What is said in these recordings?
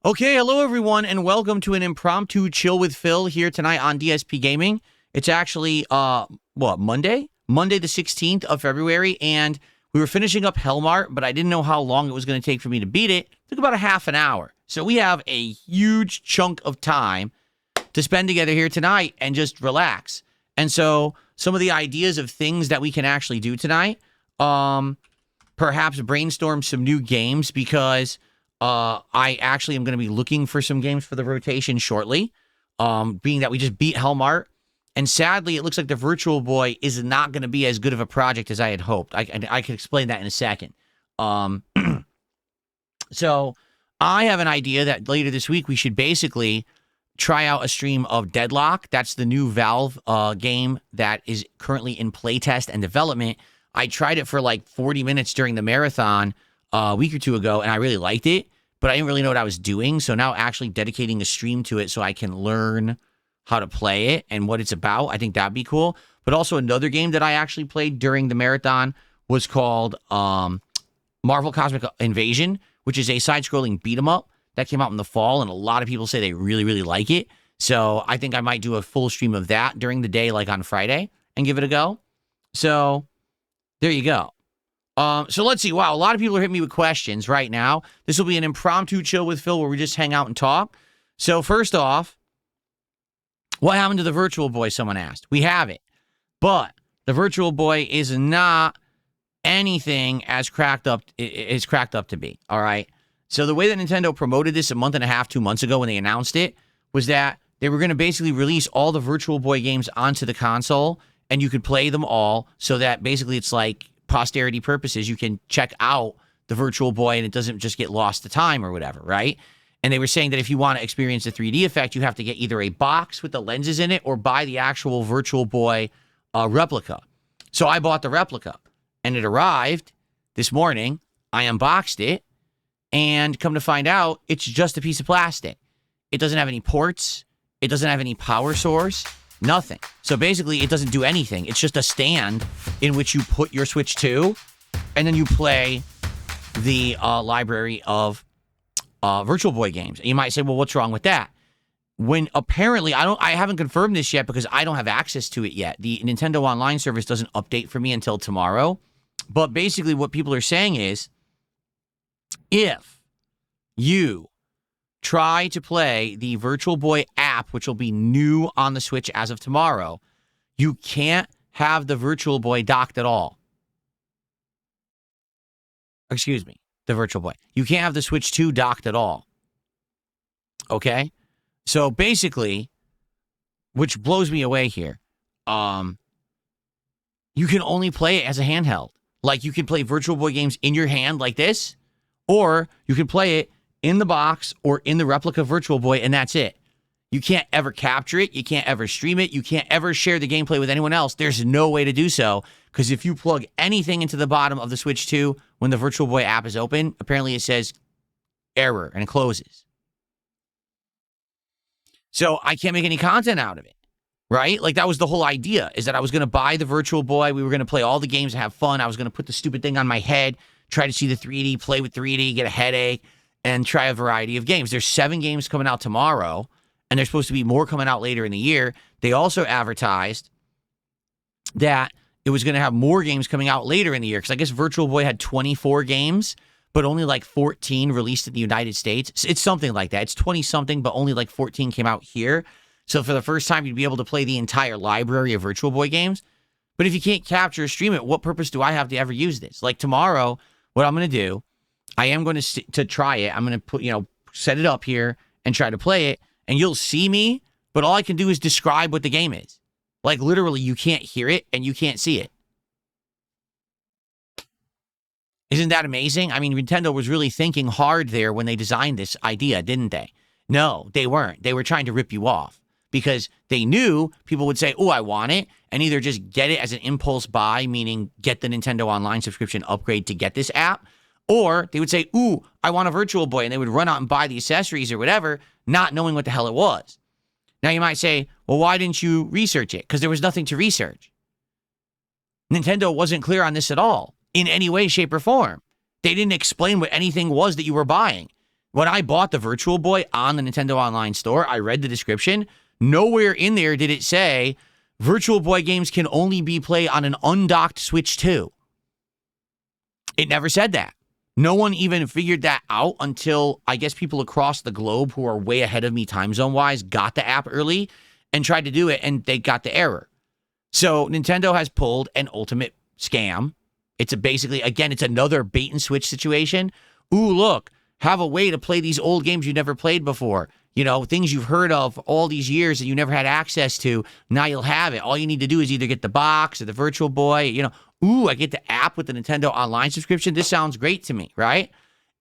Okay, hello everyone, and welcome to an impromptu chill with Phil here tonight on DSPGaming. It's actually, Monday? Monday the 16th of February, and we were finishing up Hellmart, but I didn't know how long it was going to take for me to beat it. It took about a half an hour. So we have a huge chunk of time to spend together here tonight and just relax. And so some of the ideas of things that we can actually do tonight, perhaps brainstorm some new games because I actually am going to be looking for some games for the rotation shortly, being that we just beat Hellmart. And sadly, it looks like the Virtual Boy is not going to be as good of a project as I had hoped. I can explain that in a second. So I have an idea that later this week we should basically try out a stream of Deadlock. That's the new Valve game that is currently in playtest and development. I tried it for like 40 minutes during the marathon a week or two ago, and I really liked it, but I didn't really know what I was doing. So now actually dedicating a stream to it so I can learn how to play it and what it's about, I think that'd be cool. But also another game that I actually played during the marathon was called Marvel Cosmic Invasion, which is a side-scrolling beat-em-up that came out in the fall, and a lot of people say they really, really like it. So I think I might do a full stream of that during the day, like on Friday, and give it a go. So there you go. So let's see. Wow, a lot of people are hitting me with questions right now. This will be an impromptu chill with Phil where we just hang out and talk. So first off, what happened to the Virtual Boy, someone asked. We have it. But the Virtual Boy is not anything as cracked up to be, all right? So the way that Nintendo promoted this a month and a half, 2 months ago when they announced it was that they were going to basically release all the Virtual Boy games onto the console, and you could play them all so that basically it's like posterity purposes. You can check out the Virtual Boy and it doesn't just get lost to time or whatever, right? And they were saying that if you want to experience the 3D effect, you have to get either a box with the lenses in it or buy the actual Virtual Boy replica. So I bought the replica, and it arrived this morning. I unboxed it, and come to find out, it's just a piece of plastic. It doesn't have any ports. It doesn't have any power source. Nothing. So basically, it doesn't do anything. It's just a stand in which you put your Switch 2, and then you play the library of Virtual Boy games. And you might say, well, what's wrong with that? When apparently, I haven't confirmed this yet because I don't have access to it yet. The Nintendo Online service doesn't update for me until tomorrow. But basically what people are saying is, if you try to play the Virtual Boy app, which will be new on the Switch as of tomorrow, you can't have the Virtual Boy docked at all. Excuse me. The Virtual Boy. You can't have the Switch 2 docked at all. Okay? So basically, which blows me away here, you can only play it as a handheld. Like, you can play Virtual Boy games in your hand like this, or you can play it in the box or in the replica Virtual Boy, and that's it. You can't ever capture it. You can't ever stream it. You can't ever share the gameplay with anyone else. There's no way to do so, because if you plug anything into the bottom of the Switch 2 when the Virtual Boy app is open, apparently it says error and it closes. So I can't make any content out of it, right? Like, that was the whole idea, is that I was going to buy the Virtual Boy. We were going to play all the games and have fun. I was going to put the stupid thing on my head, try to see the 3D, play with 3D, get a headache, and try a variety of games. There's 7 games coming out tomorrow, and there's supposed to be more coming out later in the year. They also advertised that it was going to have more games coming out later in the year, because I guess Virtual Boy had 24 games, but only like 14 released in the United States. It's something like that. It's 20-something, but only like 14 came out here. So for the first time, you'd be able to play the entire library of Virtual Boy games. But if you can't capture or stream it, what purpose do I have to ever use this? Like, tomorrow, what I'm going to do, I am going to try it. I'm going to put, set it up here and try to play it, and you'll see me, but all I can do is describe what the game is. Like, literally, you can't hear it and you can't see it. Isn't that amazing? I mean, Nintendo was really thinking hard there when they designed this idea, didn't they? No, they weren't. They were trying to rip you off because they knew people would say, oh, I want it, and either just get it as an impulse buy, meaning get the Nintendo Online subscription upgrade to get this app, or they would say, ooh, I want a Virtual Boy, and they would run out and buy the accessories or whatever, not knowing what the hell it was. Now, you might say, well, why didn't you research it? Because there was nothing to research. Nintendo wasn't clear on this at all, in any way, shape, or form. They didn't explain what anything was that you were buying. When I bought the Virtual Boy on the Nintendo Online Store, I read the description. Nowhere in there did it say Virtual Boy games can only be played on an undocked Switch 2. It never said that. No one even figured that out until, I guess, people across the globe who are way ahead of me time zone-wise got the app early and tried to do it, and they got the error. So Nintendo has pulled an ultimate scam. It's basically, again, it's another bait and switch situation. Ooh, look, have a way to play these old games you never played before. You know, things you've heard of all these years that you never had access to. Now you'll have it. All you need to do is either get the box or the Virtual Boy. You know, ooh, I get the app with the Nintendo Online subscription. This sounds great to me, right?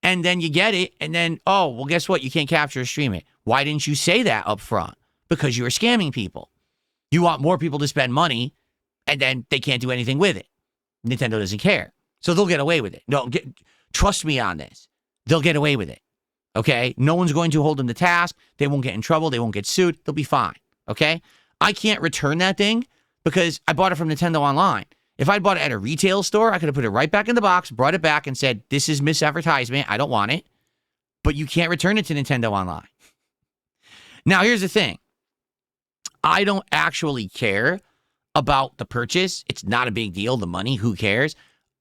And then you get it, and then, oh, well, guess what? You can't capture or stream it. Why didn't you say that up front? Because you were scamming people. You want more people to spend money, and then they can't do anything with it. Nintendo doesn't care. So they'll get away with it. No, trust me on this. They'll get away with it. Okay? No one's going to hold them to task. They won't get in trouble. They won't get sued. They'll be fine. Okay? I can't return that thing because I bought it from Nintendo Online. If I'd bought it at a retail store, I could have put it right back in the box, brought it back, and said, this is misadvertisement. I don't want it. But you can't return it to Nintendo Online. Now, here's the thing. I don't actually care about the purchase. It's not a big deal. The money, who cares?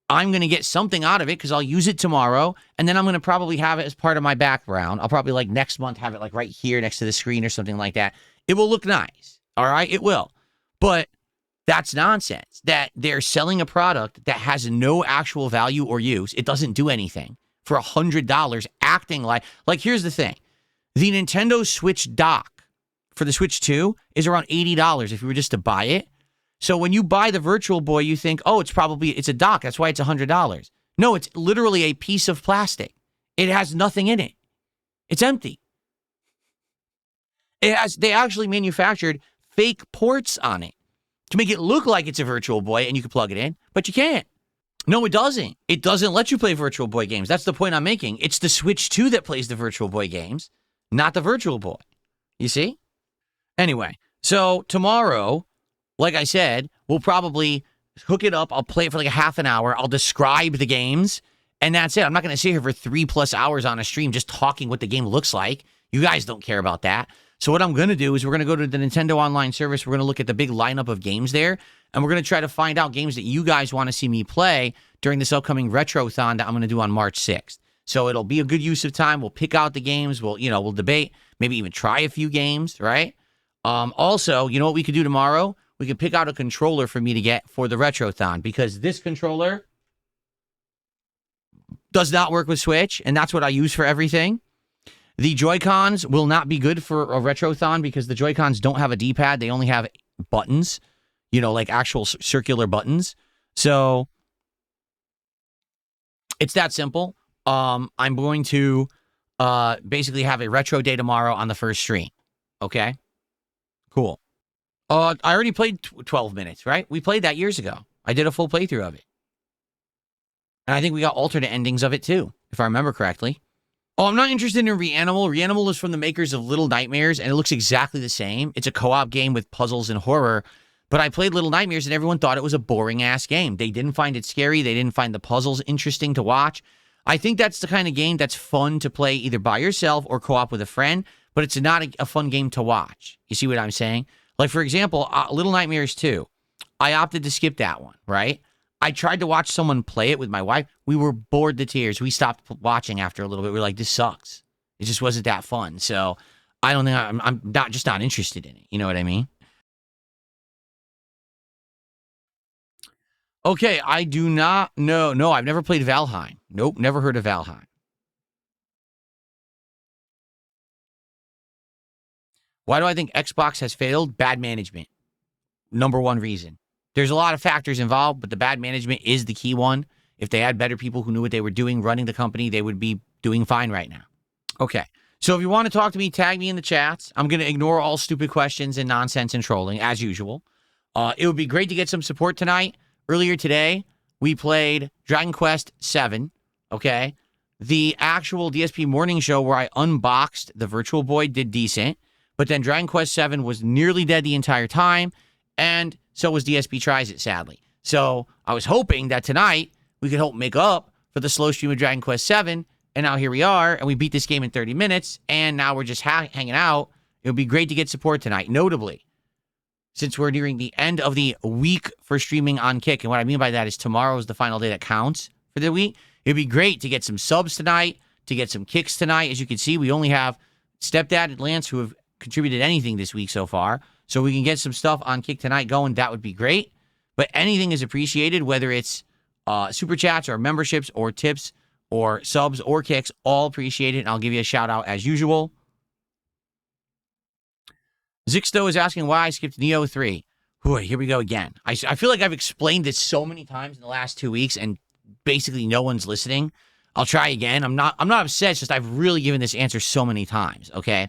I'm going to get something out of it because I'll use it tomorrow, and then I'm going to probably have it as part of my background. I'll probably, like, next month have it, like, right here next to the screen or something like that. It will look nice. All right? It will. But that's nonsense that they're selling a product that has no actual value or use. It doesn't do anything for $100, acting like here's the thing. The Nintendo Switch dock for the Switch 2 is around $80 if you were just to buy it. So when you buy the Virtual Boy, you think, oh, it's a dock. That's why it's $100. No, it's literally a piece of plastic. It has nothing in it. It's empty. They actually manufactured fake ports on it to make it look like it's a Virtual Boy and you can plug it in, but you can't. No, it doesn't. It doesn't let you play Virtual Boy games. That's the point I'm making. It's the Switch 2 that plays the Virtual Boy games, not the Virtual Boy. You see? Anyway, so tomorrow, like I said, we'll probably hook it up. I'll play it for like a half an hour. I'll describe the games, and that's it. I'm not going to sit here for 3+ hours on a stream just talking what the game looks like. You guys don't care about that. So what I'm going to do is we're going to go to the Nintendo Online service. We're going to look at the big lineup of games there, and we're going to try to find out games that you guys want to see me play during this upcoming Retrothon that I'm going to do on March 6th. So it'll be a good use of time. We'll pick out the games. We'll debate, maybe even try a few games, right? Also, you know what we could do tomorrow? We could pick out a controller for me to get for the Retrothon because this controller does not work with Switch, and that's what I use for everything. The Joy-Cons will not be good for a Retrothon because the Joy-Cons don't have a D-pad. They only have buttons, like actual circular buttons. So it's that simple. I'm going to basically have a retro day tomorrow on the first stream. Okay? Cool. I already played 12 minutes, right? We played that years ago. I did a full playthrough of it. And I think we got alternate endings of it too, if I remember correctly. Oh, I'm not interested in Reanimal. Reanimal is from the makers of Little Nightmares, and it looks exactly the same. It's a co-op game with puzzles and horror. But I played Little Nightmares, and everyone thought it was a boring-ass game. They didn't find it scary. They didn't find the puzzles interesting to watch. I think that's the kind of game that's fun to play either by yourself or co-op with a friend, but it's not a fun game to watch. You see what I'm saying? Like, for example, Little Nightmares 2. I opted to skip that one, right? I tried to watch someone play it with my wife. We were bored to tears. We stopped watching after a little bit. We were like, this sucks. It just wasn't that fun. So I don't think I'm not interested in it. You know what I mean? Okay, I do not know. No, I've never played Valheim. Nope, never heard of Valheim. Why do I think Xbox has failed? Bad management. Number one reason. There's a lot of factors involved, but the bad management is the key one. If they had better people who knew what they were doing running the company, they would be doing fine right now. Okay. So if you want to talk to me, tag me in the chats. I'm going to ignore all stupid questions and nonsense and trolling, as usual. It would be great to get some support tonight. Earlier today, we played Dragon Quest VII, okay? The actual DSP morning show where I unboxed the Virtual Boy did decent, but then Dragon Quest VII was nearly dead the entire time, and so was DSP Tries It, sadly. So I was hoping that tonight we could help make up for the slow stream of Dragon Quest VII And now here we are, and we beat this game in 30 minutes, and now we're just hanging out. It would be great to get support tonight, notably, since we're nearing the end of the week for streaming on Kick. And what I mean by that is tomorrow is the final day that counts for the week. It'd be great to get some subs tonight, to get some kicks tonight. As you can see, we only have Stepdad and Lance who have contributed anything this week so far. So we can get some stuff on Kick tonight going. That would be great. But anything is appreciated, whether it's super chats or memberships or tips or subs or kicks, all appreciated. And I'll give you a shout out as usual. Zixto is asking why I skipped Neo 3. Boy, here we go again. I feel like I've explained this so many times in the last 2 weeks, and basically no one's listening. I'll try again. I'm not upset. It's just I've really given this answer so many times, okay?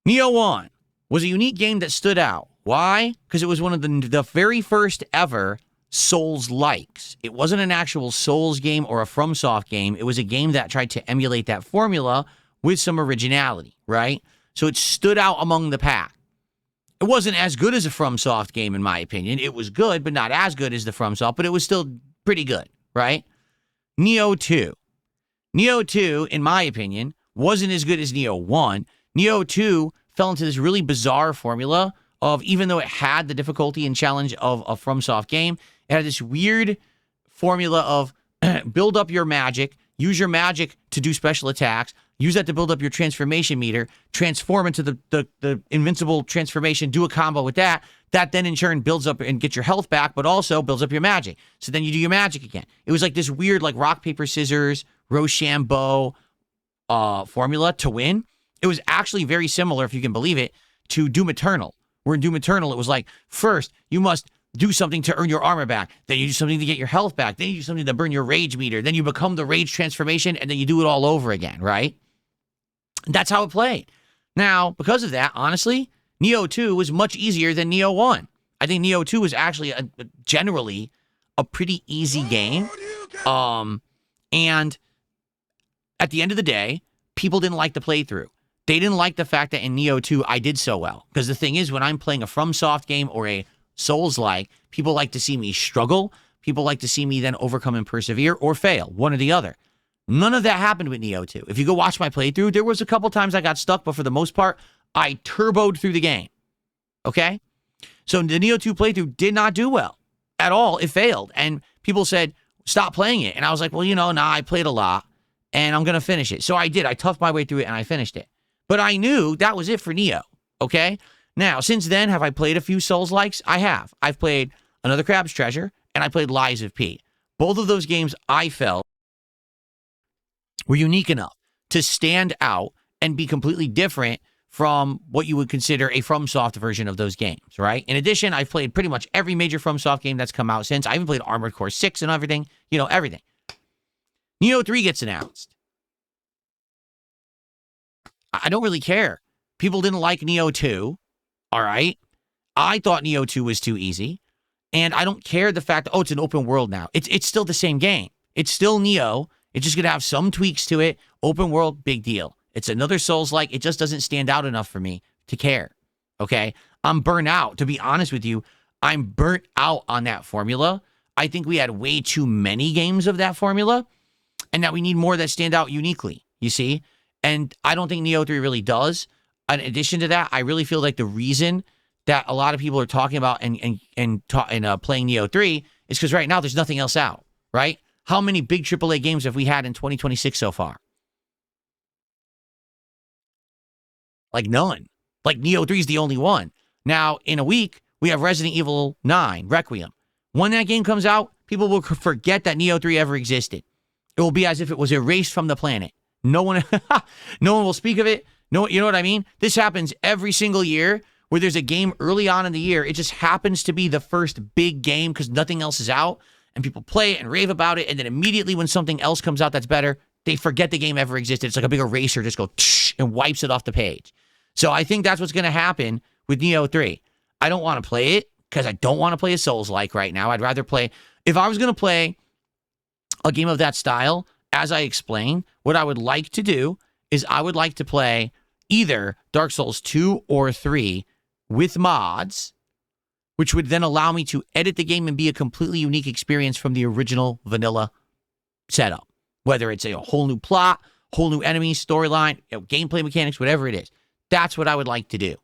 Neo 1 was a unique game that stood out. Why? Because it was one of the very first ever Souls-likes. It wasn't an actual Souls game or a FromSoft game. It was a game that tried to emulate that formula with some originality, right? So it stood out among the pack. It wasn't as good as a FromSoft game, in my opinion. It was good, but not as good as the FromSoft, but it was still pretty good, right? Neo 2. Neo 2, in my opinion, wasn't as good as Neo 1. Neo 2 fell into this really bizarre formula of, even though it had the difficulty and challenge of a FromSoft game, it had this weird formula of build up your magic, use your magic to do special attacks, use that to build up your transformation meter, transform into the invincible transformation, do a combo with that. That then in turn builds up and gets your health back, but also builds up your magic. So then you do your magic again. It was like this weird like rock, paper, scissors, Rochambeau formula to win. It was actually very similar, if you can believe it, to Doom Eternal. Where in Doom Eternal, it was like, first, you must do something to earn your armor back. Then you do something to get your health back. Then you do something to burn your rage meter. Then you become the rage transformation, and then you do it all over again, right? That's how it played. Now, because of that, honestly, Neo 2 was much easier than Neo 1. I think Neo 2 was actually generally a pretty easy game. And at the end of the day, people didn't like the playthrough. They didn't like the fact that in Neo 2, I did so well. Because the thing is, when I'm playing a FromSoft game or a Souls-like, people like to see me struggle. People like to see me then overcome and persevere or fail, one or the other. None of that happened with Neo 2. If you go watch my playthrough, there was a couple times I got stuck, but for the most part, I turboed through the game. Okay? So the Neo 2 playthrough did not do well at all. It failed. And people said, stop playing it. And I was like, well, I played a lot, and I'm going to finish it. So I did. I toughed my way through it, and I finished it. But I knew that was it for Neo, okay? Now, since then, have I played a few Souls-likes? I have. I've played Another Crab's Treasure, and I played Lies of P. Both of those games, I felt, were unique enough to stand out and be completely different from what you would consider a FromSoft version of those games, right? In addition, I've played pretty much every major FromSoft game that's come out since. I even played Armored Core 6 and everything, everything. Neo 3 gets announced. I don't really care. People didn't like Neo 2, all right? I thought Neo 2 was too easy, and I don't care the fact that, it's an open world now. It's still the same game. It's still Neo. It's just going to have some tweaks to it. Open world, big deal. It's another Souls-like. It just doesn't stand out enough for me to care, okay? I'm burnt out. To be honest with you, I'm burnt out on that formula. I think we had way too many games of that formula, and that we need more that stand out uniquely, you see? And I don't think Neo 3 really does. In addition to that, I really feel like the reason that a lot of people are talking about and playing Neo 3 is because right now there's nothing else out, right? How many big AAA games have we had in 2026 so far? Like none. Like Neo 3 is the only one. Now, in a week, we have Resident Evil 9, Requiem. When that game comes out, people will forget that Neo 3 ever existed. It will be as if it was erased from the planet. No one will speak of it. No, you know what I mean? This happens every single year where there's a game early on in the year. It just happens to be the first big game because nothing else is out, and people play it and rave about it, and then immediately when something else comes out that's better, they forget the game ever existed. It's like a big eraser just go and wipes it off the page. So I think that's what's going to happen with Neo 3. I don't want to play it because I don't want to play a Souls-like right now. I'd rather play, if I was going to play a game of that style, as I explained, what I would like to do is I would like to play either Dark Souls 2 or 3 with mods, which would then allow me to edit the game and be a completely unique experience from the original vanilla setup. Whether it's a whole new plot, whole new enemies, storyline, gameplay mechanics, whatever it is. That's what I would like to do.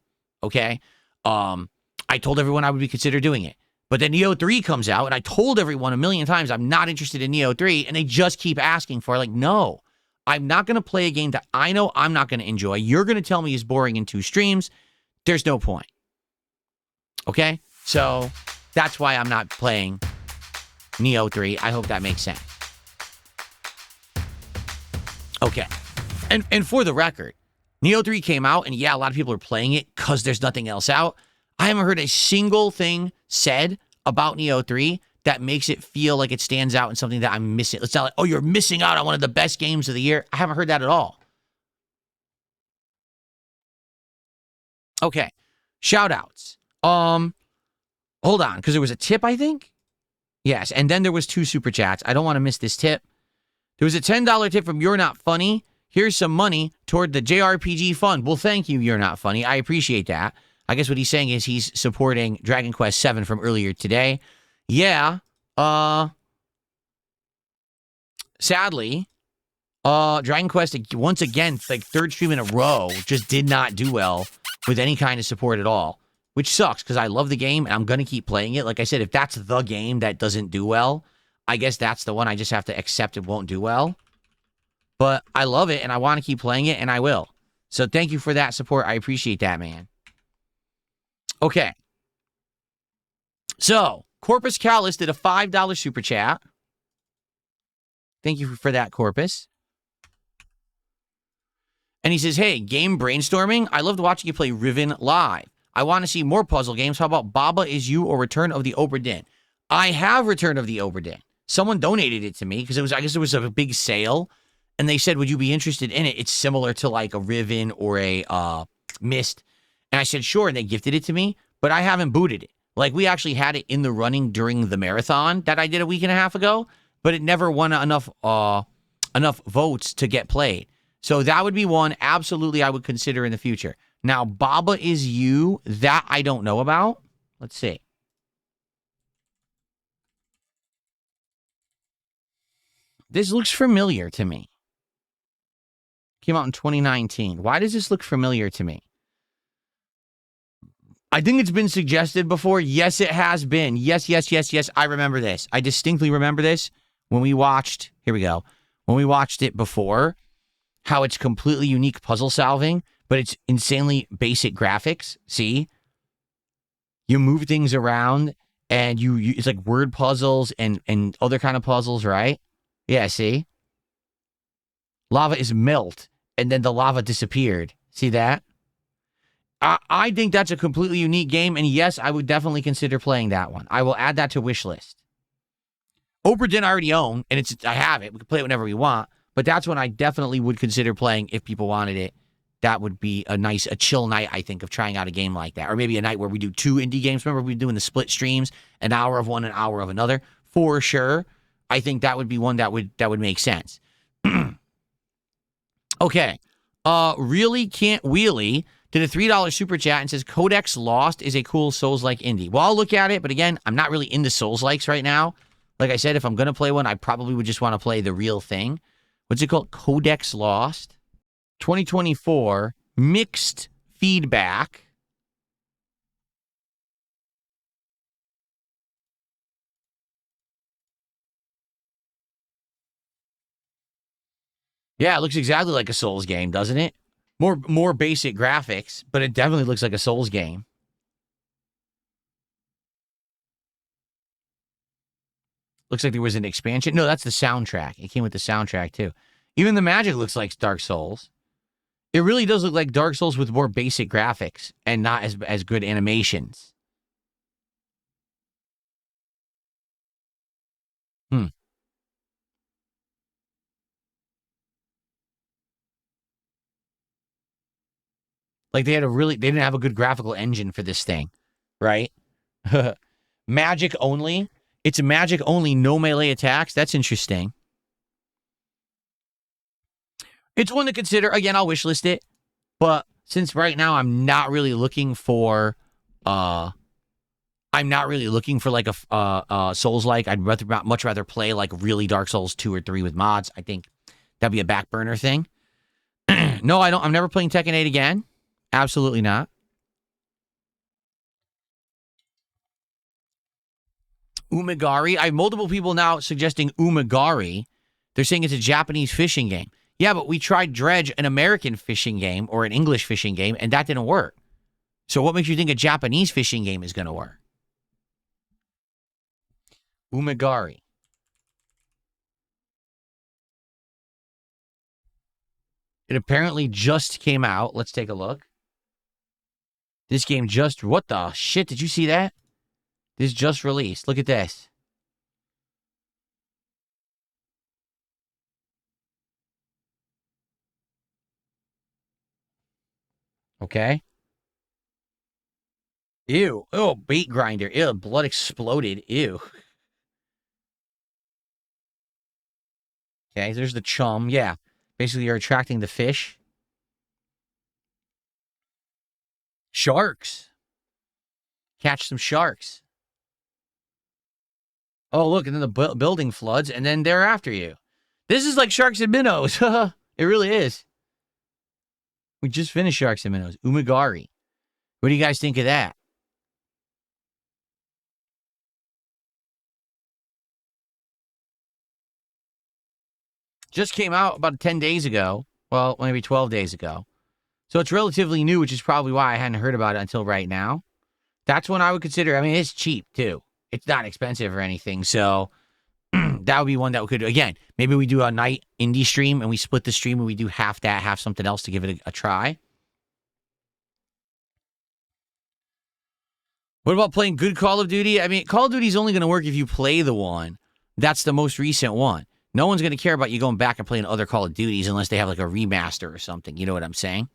Okay? I told everyone I would consider doing it. But then Neo 3 comes out, and I told everyone a million times I'm not interested in Neo 3, and they just keep asking for it. Like, no, I'm not going to play a game that I know I'm not going to enjoy. You're going to tell me is boring in 2 streams. There's no point. Okay? So that's why I'm not playing Neo 3. I hope that makes sense. Okay. And for the record, Neo 3 came out, and yeah, a lot of people are playing it because there's nothing else out. I haven't heard a single thing said about Neo 3 that makes it feel like it stands out and something that I'm missing. It's not like, oh, you're missing out on one of the best games of the year. I haven't heard that at all. Okay. Shout outs. Hold on, because there was a tip, I think. Yes, and then there was 2 super chats. I don't want to miss this tip. There was a $10 tip from You're Not Funny. Here's some money toward the JRPG fund. Well, thank you, You're Not Funny. I appreciate that. I guess what he's saying is he's supporting Dragon Quest VII from earlier today. Yeah. Sadly, Dragon Quest, once again, like 3rd stream in a row, just did not do well with any kind of support at all, which sucks because I love the game and I'm going to keep playing it. Like I said, if that's the game that doesn't do well, I guess that's the one I just have to accept it won't do well. But I love it and I want to keep playing it and I will. So thank you for that support. I appreciate that, man. Okay. So, Corpus Callus did a $5 super chat. Thank you for that, Corpus. And he says, hey, game brainstorming? I loved watching you play Riven live. I want to see more puzzle games. How about Baba Is You or Return of the Obra Dinn? I have Return of the Obra Dinn. Someone donated it to me because I guess it was a big sale. And they said, would you be interested in it? It's similar to like a Riven or a Myst. And I said, sure. And they gifted it to me, but I haven't booted it. Like, we actually had it in the running during the marathon that I did a week and a half ago, but it never won enough votes to get played. So that would be one absolutely I would consider in the future. Now, Baba Is You, that I don't know about. Let's see. This looks familiar to me. Came out in 2019. Why does this look familiar to me? I think it's been suggested before. Yes, it has been. Yes. I remember this. I distinctly remember this when we watched, here we go, when we watched it before, how it's completely unique puzzle solving, but it's insanely basic graphics. See? You move things around and you it's like word puzzles and other kind of puzzles, right? Yeah, see? Lava is melt and then the lava disappeared. See that? I think that's a completely unique game, and yes, I would definitely consider playing that one. I will add that to wish list. Obra Dinn I already own, and I have it. We can play it whenever we want, but that's one I definitely would consider playing if people wanted it. That would be a chill night, I think, of trying out a game like that. Or maybe a night where we do 2 indie games. Remember, we were doing the split streams, an hour of one, an hour of another. For sure, I think that would be one that would make sense. Okay. Really Can't Wheelie did a $3 super chat and says, Codex Lost is a cool Souls-like indie. Well, I'll look at it, but again, I'm not really into Souls-likes right now. Like I said, if I'm going to play one, I probably would just want to play the real thing. What's it called? Codex Lost. 2024. Mixed feedback. Yeah, it looks exactly like a Souls game, doesn't it? More basic graphics, but it definitely looks like a Souls game. Looks like there was an expansion. No, that's the soundtrack. It came with the soundtrack, too. Even the magic looks like Dark Souls. It really does look like Dark Souls with more basic graphics and not as good animations. Like they didn't have a good graphical engine for this thing, right? Magic only. It's a magic only, no melee attacks. That's interesting. It's one to consider. Again, I'll wishlist it. But since right now I'm not really looking for I'm not really looking for like a Souls-like. I'd much rather play like really Dark Souls 2 or 3 with mods. I think that'd be a back burner thing. No, I don't. I'm never playing Tekken 8 again. Absolutely not. Umagari. I have multiple people now suggesting Umagari. They're saying it's a Japanese fishing game. Yeah, but we tried Dredge, an American fishing game or an English fishing game, and that didn't work. So what makes you think a Japanese fishing game is going to work? Umagari. It apparently just came out. Let's take a look. This game just... What the shit? Did you see that? This just released. Look at this. Okay. Ew. Oh, bait grinder. Ew, blood exploded. Ew. Okay, there's the chum. Yeah. Basically, you're attracting the fish. Sharks. Catch some sharks. Oh, look, and then the building floods, and then they're after you. This is like Sharks and Minnows. It really is. We just finished Sharks and Minnows. Umagari. What do you guys think of that? Just came out about 10 days ago. Well, maybe 12 days ago. So it's relatively new, which is probably why I hadn't heard about it until right now. That's one I would consider. I mean, it's cheap, too. It's not expensive or anything. So that would be one that we could, again, maybe we do a night indie stream and we split the stream and we do half that, half something else to give it a try. What about playing good Call of Duty? I mean, Call of Duty is only going to work if you play the one. That's the most recent one. No one's going to care about you going back and playing other Call of Duties unless they have like a remaster or something. You know what I'm saying?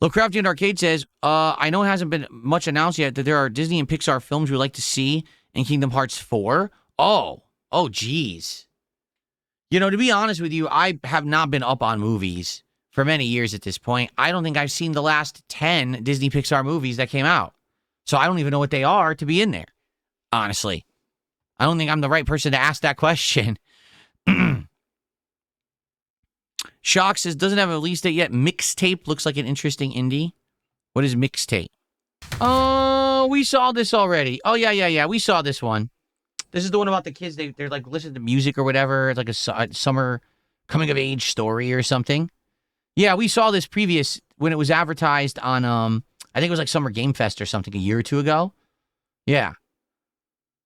Lovecraftian Arcade says, I know it hasn't been much announced yet that there are Disney and Pixar films we'd like to see in Kingdom Hearts 4. Oh, geez. You know, to be honest with you, I have not been up on movies for many years at this point. I don't think I've seen the last 10 Disney Pixar movies that came out. So I don't even know what they are to be in there, honestly. I don't think I'm the right person to ask that question. Shock says, doesn't have a release date yet. Mixtape looks like an interesting indie. What is Mixtape? Oh, we saw this already. Oh, yeah. We saw this one. This is the one about the kids. They're like listening to music or whatever. It's like a summer coming of age story or something. Yeah, we saw this previous when it was advertised on, I think it was like Summer Game Fest or something a year or two ago. Yeah.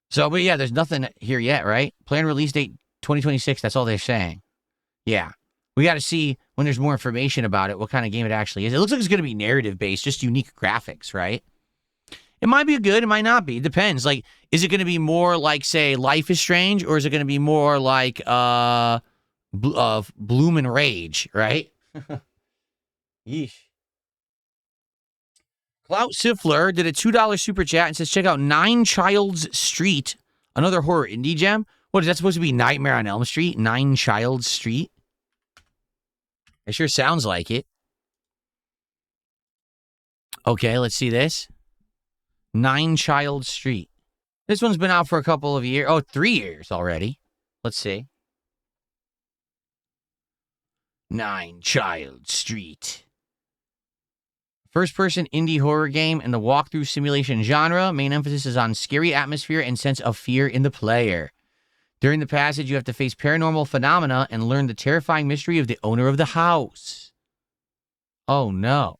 So, but yeah, there's nothing here yet, right? Planned release date 2026. That's all they're saying. Yeah. We got to see when there's more information about it, what kind of game it actually is. It looks like it's going to be narrative-based, just unique graphics, right? It might be good. It might not be. It depends. Like, is it going to be more like, say, Life is Strange, or is it going to be more like Bloom and Rage, right? Yeesh. Clout Siffler did a $2 super chat and says, check out Nine Childs Street, another horror indie gem. What, is that supposed to be Nightmare on Elm Street? Nine Childs Street? It sure sounds like it. Okay, let's see this. Nine Child Street. This one's been out for a couple of years. Oh, 3 years already. Let's see. Nine Child Street. First-person indie horror game in the walkthrough simulation genre. Main emphasis is on scary atmosphere and sense of fear in the player. During the passage, you have to face paranormal phenomena and learn the terrifying mystery of the owner of the house. Oh, no.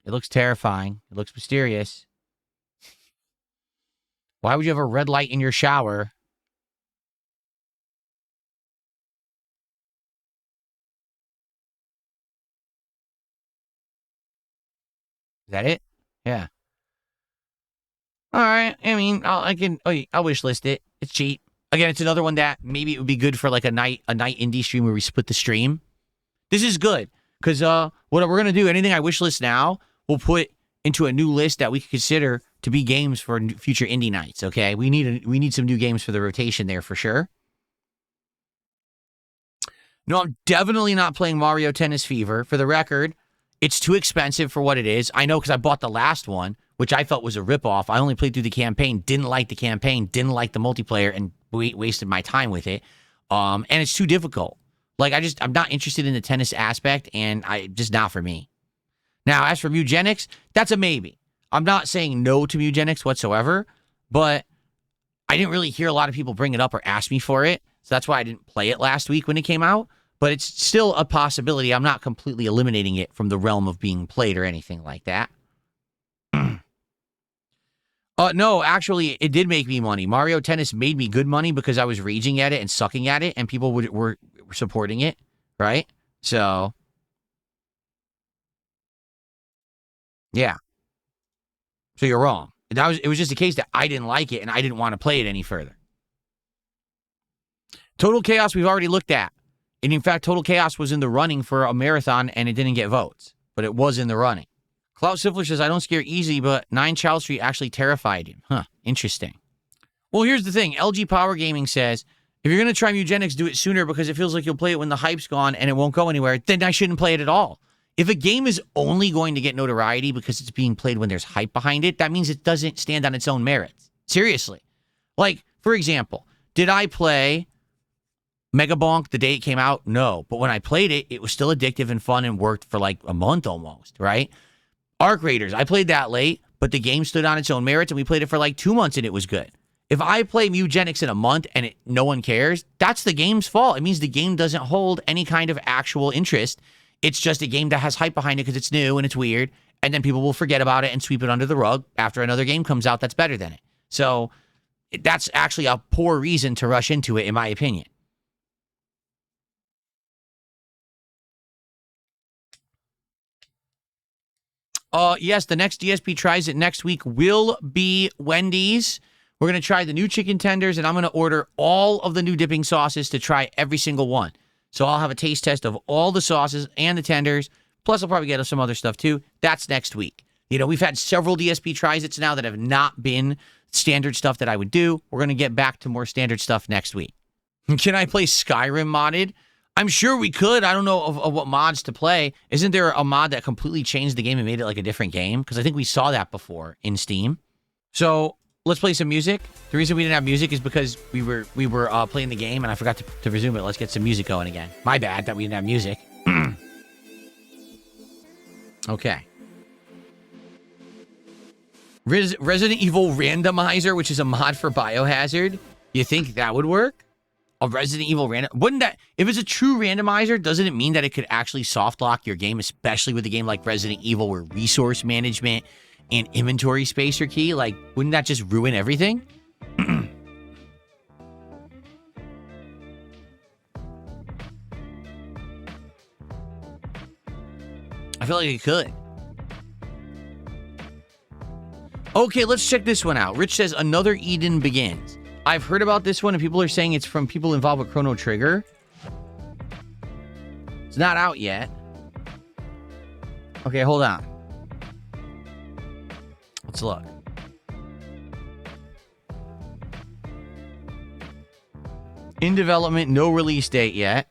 It looks terrifying. It looks mysterious. Why would you have a red light in your shower? Is that it? Yeah. All right. I mean, I'll wish list it. It's cheap. Again, it's another one that maybe it would be good for like a night indie stream where we split the stream. This is good because what we're gonna do, anything I wish list now, we'll put into a new list that we could consider to be games for future indie nights. Okay, we need some new games for the rotation there for sure. No, I'm definitely not playing Mario Tennis Fever. For the record, It's too expensive for what it is. I know because I bought the last one, which I felt was a ripoff. I only played through the campaign, didn't like the campaign, didn't like the multiplayer, and wasted my time with it. And it's too difficult. Like, I'm not interested in the tennis aspect, and just not for me. Now, as for Mugenics, that's a maybe. I'm not saying no to Mugenics whatsoever, but I didn't really hear a lot of people bring it up or ask me for it. So that's why I didn't play it last week when it came out. But it's still a possibility. I'm not completely eliminating it from the realm of being played or anything like that. No, actually, it did make me money. Mario Tennis made me good money because I was raging at it and sucking at it, and people were supporting it, right? So, yeah. So you're wrong. It was just a case that I didn't like it, and I didn't want to play it any further. Total Chaos we've already looked at. And in fact, Total Chaos was in the running for a marathon, and it didn't get votes. But it was in the running. Klaus Siffler says, I don't scare easy, but 9 Child Street actually terrified him. Huh, interesting. Well, here's the thing. LG Power Gaming says, if you're going to try Mugenics, do it sooner because it feels like you'll play it when the hype's gone and it won't go anywhere. Then I shouldn't play it at all. If a game is only going to get notoriety because it's being played when there's hype behind it, that means it doesn't stand on its own merits. Seriously. Like, for example, did I play Mega Bonk the day it came out? No. But when I played it, it was still addictive and fun and worked for like a month almost, right? Arc Raiders, I played that late, but the game stood on its own merits, and we played it for like 2 months, and it was good. If I play Mugenics in a month and no one cares, that's the game's fault. It means the game doesn't hold any kind of actual interest. It's just a game that has hype behind it because it's new and it's weird, and then people will forget about it and sweep it under the rug after another game comes out that's better than it. So that's actually a poor reason to rush into it, in my opinion. Yes, the next DSP tries it next week will be Wendy's. We're going to try the new chicken tenders, and I'm going to order all of the new dipping sauces to try every single one. So I'll have a taste test of all the sauces and the tenders, plus I'll probably get some other stuff too. That's next week. You know, we've had several DSP tries-its now that have not been standard stuff that I would do. We're going to get back to more standard stuff next week. Can I play Skyrim modded? I'm sure we could. I don't know of what mods to play. Isn't there a mod that completely changed the game and made it like a different game? Because I think we saw that before in Steam. So let's play some music. The reason we didn't have music is because we were playing the game and I forgot to resume it. Let's get some music going again. My bad that we didn't have music. Okay. Resident Evil Randomizer, which is a mod for Biohazard. You think that would work? A Resident Evil random, wouldn't that, if it's a true randomizer, doesn't it mean that it could actually soft lock your game, especially with a game like Resident Evil where resource management and inventory space are key? Like, wouldn't that just ruin everything? I feel like it could. Okay, let's check this one out. Rich says, Another Eden Begins. I've heard about this one, and people are saying it's from people involved with Chrono Trigger. It's not out yet. Okay, hold on. Let's look. In development, no release date yet.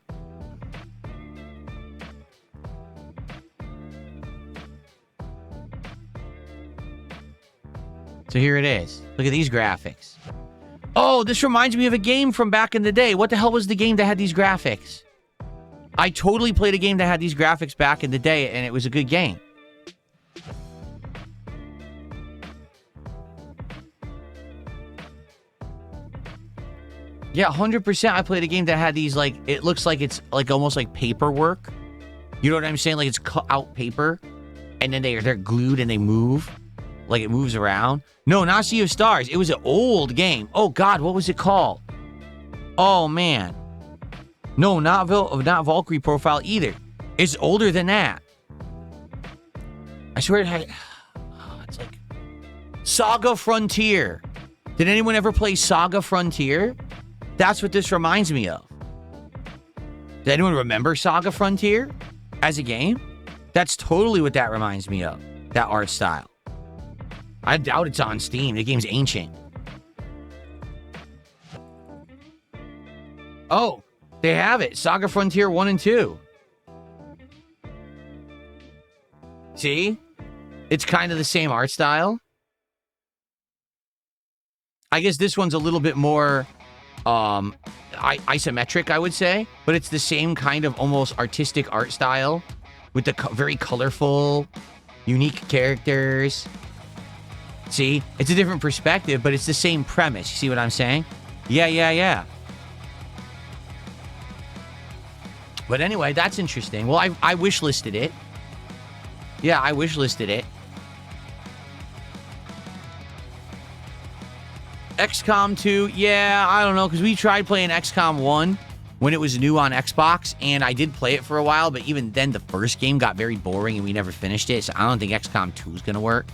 So here it is. Look at these graphics. Oh, this reminds me of a game from back in the day. What the hell was the game that had these graphics? I totally played a game that had these graphics back in the day, and it was a good game. Yeah, 100% I played a game that had these, like, it looks like it's, like, almost like paperwork. You know what I'm saying? Like, it's cut out paper, and then they're glued and they move. Like, it moves around. No, not Sea of Stars. It was an old game. Oh, God, what was it called? Oh, man. No, not Valkyrie Profile either. It's older than that. I swear it had... it's like... Saga Frontier. Did anyone ever play Saga Frontier? That's what this reminds me of. Did anyone remember Saga Frontier as a game? That's totally what that reminds me of. That art style. I doubt it's on Steam. The game's ancient. Oh, they have it. Saga Frontier 1 and 2. See? It's kind of the same art style. I guess this one's a little bit more isometric, I would say. But it's the same kind of almost artistic art style with the very colorful, unique characters. See? It's a different perspective, but it's the same premise. You see what I'm saying? Yeah. But anyway, that's interesting. Well, I wishlisted it. Yeah, I wishlisted it. XCOM 2, yeah, I don't know, because we tried playing XCOM 1 when it was new on Xbox, and I did play it for a while, but even then, the first game got very boring, and we never finished it, so I don't think XCOM 2 is going to work.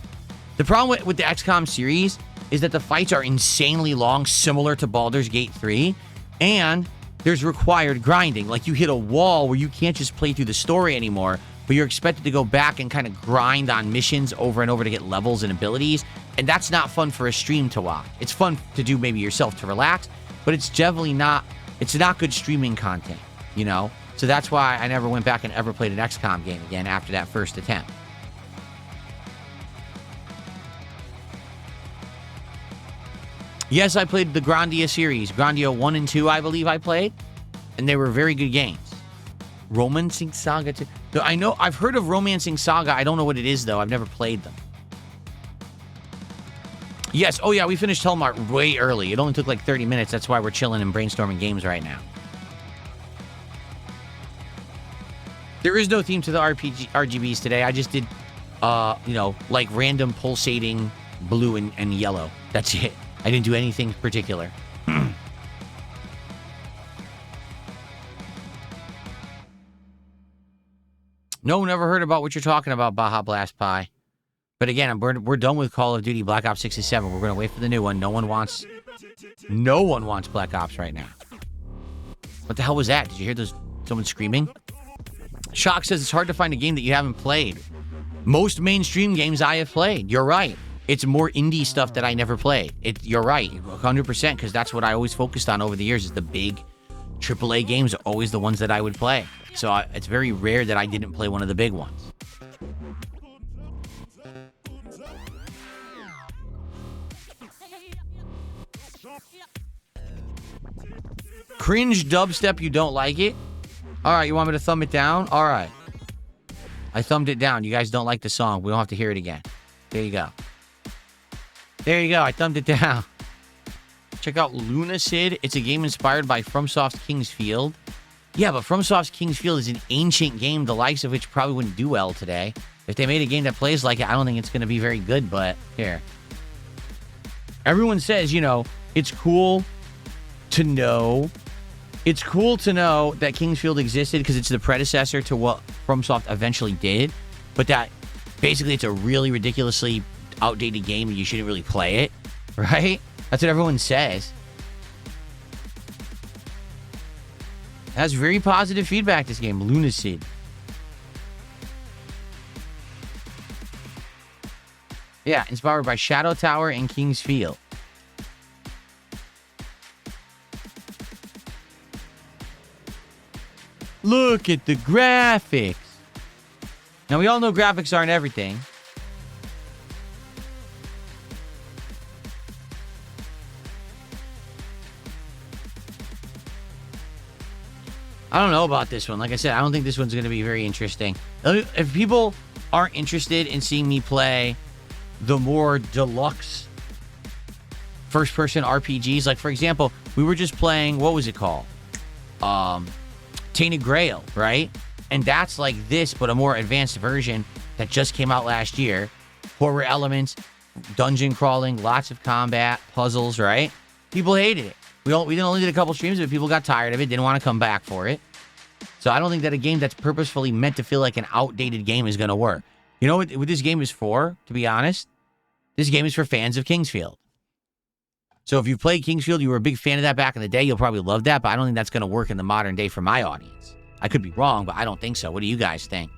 The problem with the XCOM series is that the fights are insanely long, similar to Baldur's Gate 3, and there's required grinding. Like, you hit a wall where you can't just play through the story anymore, but you're expected to go back and kind of grind on missions over and over to get levels and abilities, and that's not fun for a stream to watch. It's fun to do maybe yourself to relax, but it's definitely not, it's not good streaming content, you know? So that's why I never went back and ever played an XCOM game again after that first attempt. Yes, I played the Grandia series. Grandia 1 and 2, I believe I played, and they were very good games. Romancing Saga 2. I know, I've heard of Romancing Saga. I don't know what it is, though. I've never played them. Yes, oh yeah, we finished Hellmart way early. It only took like 30 minutes. That's why we're chilling and brainstorming games right now. There is no theme to the RGBs today. I just did, you know, like random pulsating blue and yellow. That's it. I didn't do anything particular. No, never heard about what you're talking about, Baja Blast Pie. But again, we're done with Call of Duty Black Ops 67. We're going to wait for the new one. No one wants Black Ops right now. What the hell was that? Did you hear someone screaming? Shock says it's hard to find a game that you haven't played. Most mainstream games I have played. You're right. It's more indie stuff that I never played. You're right, 100%, because that's what I always focused on over the years is the big AAA games are always the ones that I would play. So it's very rare that I didn't play one of the big ones. Cringe dubstep, you don't like it? All right, you want me to thumb it down? All right. I thumbed it down. You guys don't like the song. We don't have to hear it again. There you go. There you go. I thumbed it down. Check out Lunacid. It's a game inspired by FromSoft's King's Field. Yeah, but FromSoft's King's Field is an ancient game, the likes of which probably wouldn't do well today. If they made a game that plays like it, I don't think it's going to be very good, but here. Everyone says, you know, it's cool to know that King's Field existed because it's the predecessor to what FromSoft eventually did, but that basically it's a really ridiculously outdated game and you shouldn't really play it, right? That's what everyone says. It has very positive feedback, this game, Lunacid. Yeah, inspired by Shadow Tower and King's Field. Look at the graphics. Now, we all know graphics aren't everything. I don't know about this one. Like I said, I don't think this one's going to be very interesting. If people aren't interested in seeing me play the more deluxe first-person RPGs, like, for example, we were just playing, what was it called? Tainted Grail, right? And that's like this, but a more advanced version that just came out last year. Horror elements, dungeon crawling, lots of combat, puzzles, right? People hated it. We only did a couple streams, but people got tired of it, didn't want to come back for it. So I don't think that a game that's purposefully meant to feel like an outdated game is going to work. You know what this game is for, to be honest? This game is for fans of King's Field. So if you played King's Field, you were a big fan of that back in the day, you'll probably love that, but I don't think that's going to work in the modern day for my audience. I could be wrong, but I don't think so. What do you guys think?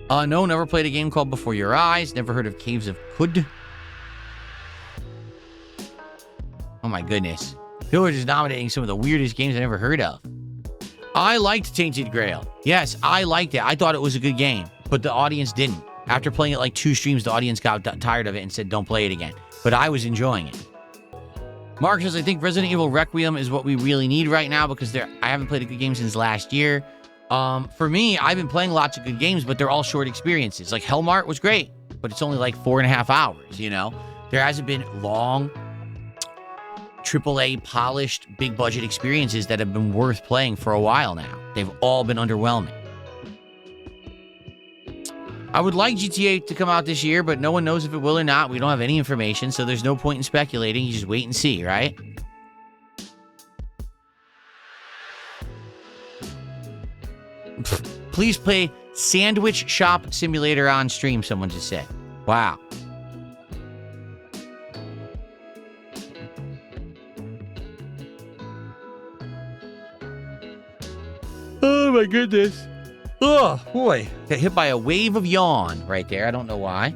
No, never played a game called Before Your Eyes. Never heard of Caves of Qud. Oh my goodness. People are just nominating some of the weirdest games I never heard of. I liked Tainted Grail. Yes, I liked it. I thought it was a good game, but the audience didn't. After playing it like 2 streams, the audience got tired of it and said, don't play it again. But I was enjoying it. Mark says, I think Resident Evil Requiem is what we really need right now because I haven't played a good game since last year. For me, I've been playing lots of good games, but they're all short experiences. Like Hellmart was great, but it's only like 4.5 hours, you know? There hasn't been long, AAA polished, big budget experiences that have been worth playing for a while now. They've all been underwhelming. I would like GTA to come out this year, but no one knows if it will or not. We don't have any information, so there's no point in speculating. You just wait and see, right? Please play Sandwich Shop Simulator on stream, someone just said. Wow. Oh my goodness. Oh boy. Got hit by a wave of yawn right there. I don't know why.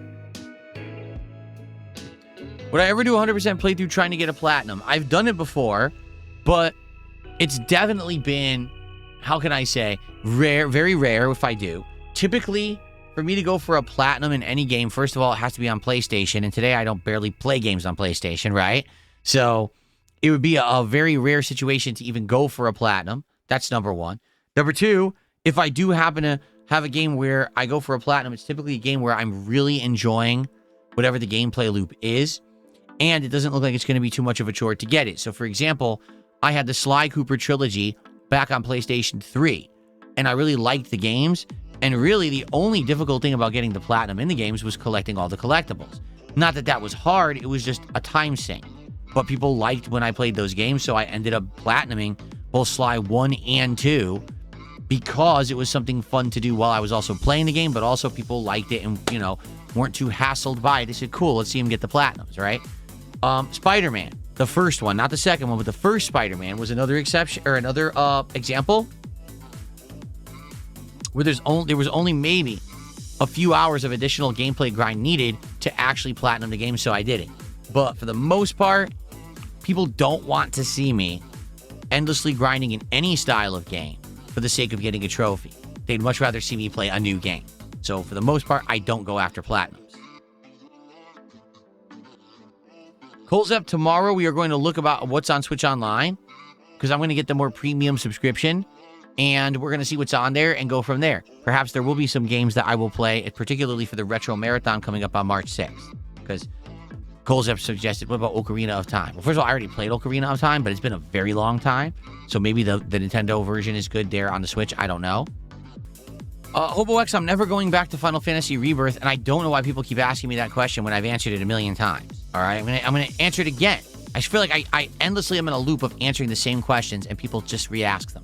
Would I ever do 100% playthrough trying to get a platinum? I've done it before, but it's definitely been, how can I say, rare, very rare if I do. Typically, for me to go for a platinum in any game, first of all, it has to be on PlayStation, and today I don't barely play games on PlayStation, right? So it would be a very rare situation to even go for a platinum. That's number one. Number two, if I do happen to have a game where I go for a platinum, it's typically a game where I'm really enjoying whatever the gameplay loop is, and it doesn't look like it's going to be too much of a chore to get it. So, for example, I had the Sly Cooper trilogy back on PlayStation 3, and I really liked the games, and really the only difficult thing about getting the platinum in the games was collecting all the collectibles. Not that that was hard, it was just a time sink. But people liked when I played those games, so I ended up platinuming both Sly 1 and 2, because it was something fun to do while I was also playing the game, but also people liked it and, you know, weren't too hassled by it. They said, cool, let's see him get the platinums, right? Spider-Man, the first one, not the second one, but the first Spider-Man was another exception, or another example where there was only maybe a few hours of additional gameplay grind needed to actually platinum the game, so I did it. But for the most part, people don't want to see me endlessly grinding in any style of game for the sake of getting a trophy. They'd much rather see me play a new game. So for the most part, I don't go after platinums. Colzep, tomorrow we are going to look about what's on Switch Online, because I'm going to get the more premium subscription, and we're going to see what's on there and go from there. Perhaps there will be some games that I will play, particularly for the Retro Marathon coming up on March 6th, because Colzep suggested, what about Ocarina of Time? Well, first of all, I already played Ocarina of Time, but it's been a very long time. So maybe the Nintendo version is good there on the Switch. I don't know. HoboX, I'm never going back to Final Fantasy Rebirth, and I don't know why people keep asking me that question when I've answered it a million times. All right? I'm gonna answer it again. I feel like I endlessly am in a loop of answering the same questions, and people just re-ask them.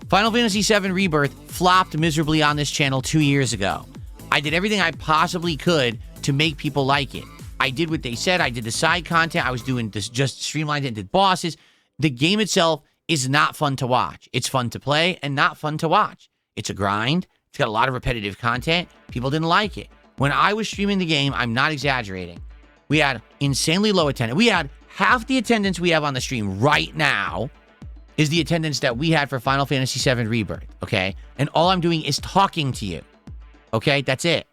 Final Fantasy VII Rebirth flopped miserably on this channel 2 years ago. I did everything I possibly could to make people like it. I did what they said. I did the side content. I was doing this, just streamlined it and did bosses. The game itself is not fun to watch. It's fun to play and not fun to watch. It's a grind. It's got a lot of repetitive content. People didn't like it. When I was streaming the game, I'm not exaggerating, we had insanely low attendance. We had half the attendance we have on the stream right now is the attendance that we had for Final Fantasy VII Rebirth, okay? And all I'm doing is talking to you, okay? That's it.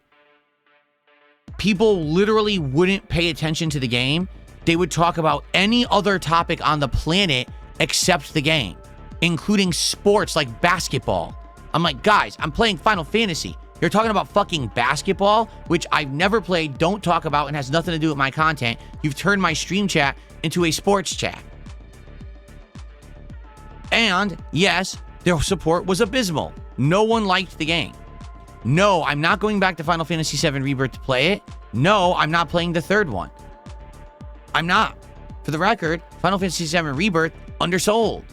People literally wouldn't pay attention to the game. They would talk about any other topic on the planet except the game, including sports like basketball. I'm like, guys, I'm playing Final Fantasy. You're talking about fucking basketball, which I've never played, don't talk about, and has nothing to do with my content. You've turned my stream chat into a sports chat. And yes, their support was abysmal. No one liked the game. No, I'm not going back to Final Fantasy VII Rebirth to play it. No, I'm not playing the third one. I'm not. For the record, Final Fantasy VII Rebirth undersold.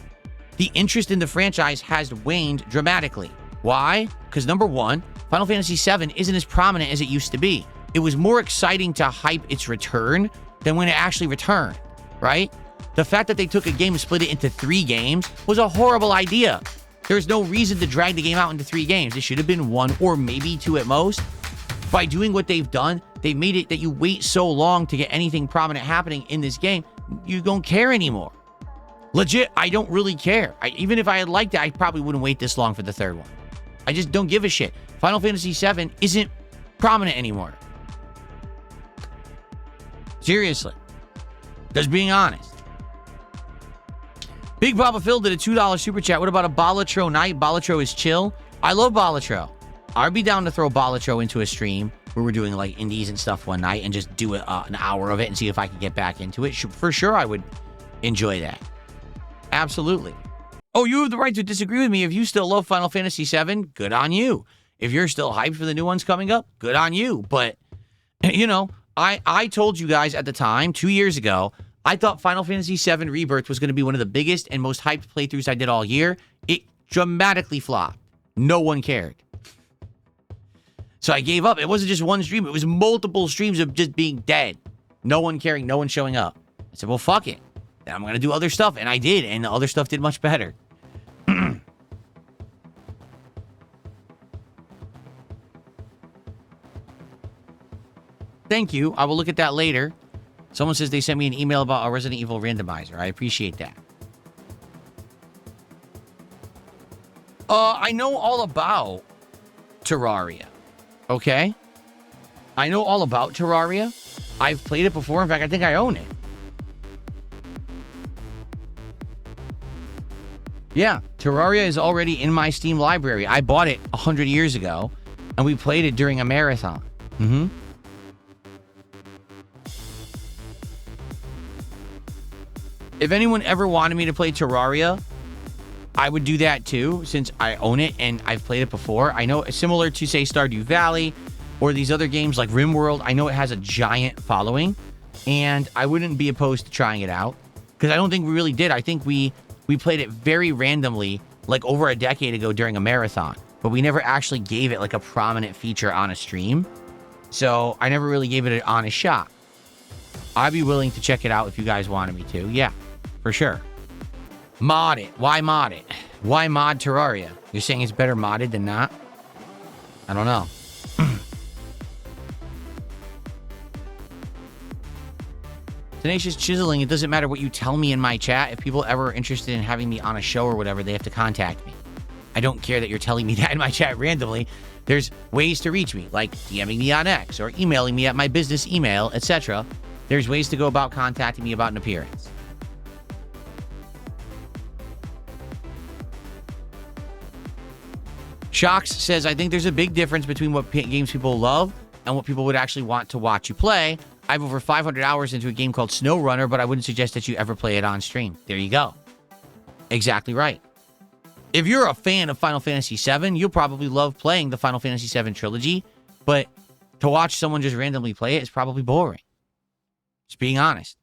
The interest in the franchise has waned dramatically. Why? Because number one, Final Fantasy VII isn't as prominent as it used to be. It was more exciting to hype its return than when it actually returned, right? The fact that they took a game and split it into 3 games was a horrible idea. There's no reason to drag the game out into 3 games. It should have been 1 or maybe 2 at most. By doing what they've done, they've made it that you wait so long to get anything prominent happening in this game, you don't care anymore. Legit, I don't really care. Even if I had liked it, I probably wouldn't wait this long for the third one. I just don't give a shit. Final Fantasy VII isn't prominent anymore. Seriously. Just being honest. Big Papa Phil did a $2 super chat. What about a Balatro night? Balatro is chill. I love Balatro. I'd be down to throw Balatro into a stream where we're doing like indies and stuff one night and just do an hour of it and see if I can get back into it. For sure, I would enjoy that. Absolutely. Oh, you have the right to disagree with me. If you still love Final Fantasy VII, good on you. If you're still hyped for the new ones coming up, good on you. But, you know, I told you guys at the time, 2 years ago, I thought Final Fantasy VII Rebirth was going to be one of the biggest and most hyped playthroughs I did all year. It dramatically flopped. No one cared. So I gave up. It wasn't just one stream. It was multiple streams of just being dead. No one caring, no one showing up. I said, well, fuck it. Then I'm going to do other stuff. And I did. And the other stuff did much better. Thank you. I will look at that later. Someone says they sent me an email about a Resident Evil randomizer. I appreciate that. I know all about Terraria. Okay? I know all about Terraria. I've played it before. In fact, I think I own it. Yeah, Terraria is already in my Steam library. I bought it 100 years ago, and we played it during a marathon. If anyone ever wanted me to play Terraria, I would do that too, since I own it and I've played it before. I know, similar to, say, Stardew Valley or these other games like RimWorld, I know it has a giant following, and I wouldn't be opposed to trying it out, because I don't think we really did. I think we played it very randomly, like over a decade ago during a marathon, but we never actually gave it like a prominent feature on a stream, so I never really gave it an honest shot. I'd be willing to check it out if you guys wanted me to. Yeah, for sure. Mod it. Why mod it? Why mod Terraria? You're saying it's better modded than not? I don't know. Tenacious Chiseling, it doesn't matter what you tell me in my chat. If people ever are interested in having me on a show or whatever, they have to contact me. I don't care that you're telling me that in my chat randomly. There's ways to reach me, like DMing me on X or emailing me at my business email, etc. There's ways to go about contacting me about an appearance. Shocks says, I think there's a big difference between what games people love and what people would actually want to watch you play. I have over 500 hours into a game called SnowRunner, but I wouldn't suggest that you ever play it on stream. There you go. Exactly right. If you're a fan of Final Fantasy VII, you'll probably love playing the Final Fantasy VII trilogy, but to watch someone just randomly play it is probably boring. Just being honest.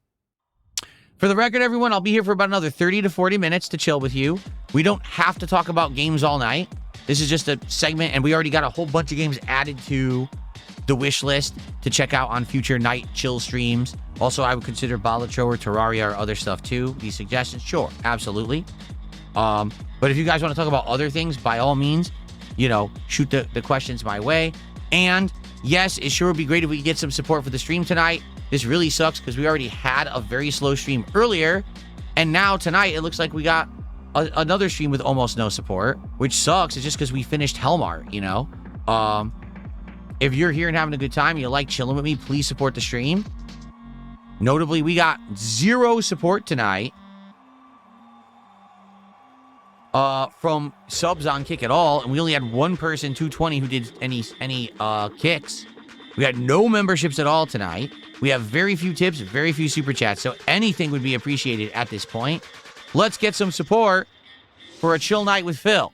For the record, everyone, I'll be here for about another 30 to 40 minutes to chill with you. We don't have to talk about games all night. This is just a segment, and we already got a whole bunch of games added to the wish list to check out on future night chill streams. Also, I would consider Balatro or Terraria or other stuff too. These suggestions, sure, absolutely. But if you guys want to talk about other things, by all means, you know, shoot the questions my way. And yes, it sure would be great if we could get some support for the stream tonight. This really sucks because we already had a very slow stream earlier, and now tonight it looks like we got another stream with almost no support, which sucks. It's just because we finished Hellmart, you know. If you're here and having a good time, you like chilling with me, please support the stream. Notably, we got 0 support tonight from subs on Kick at all, and we only had one person, 220, who did any kicks. We had no memberships at all tonight. We have very few tips, very few super chats, so anything would be appreciated at this point. Let's get some support for a chill night with Phil.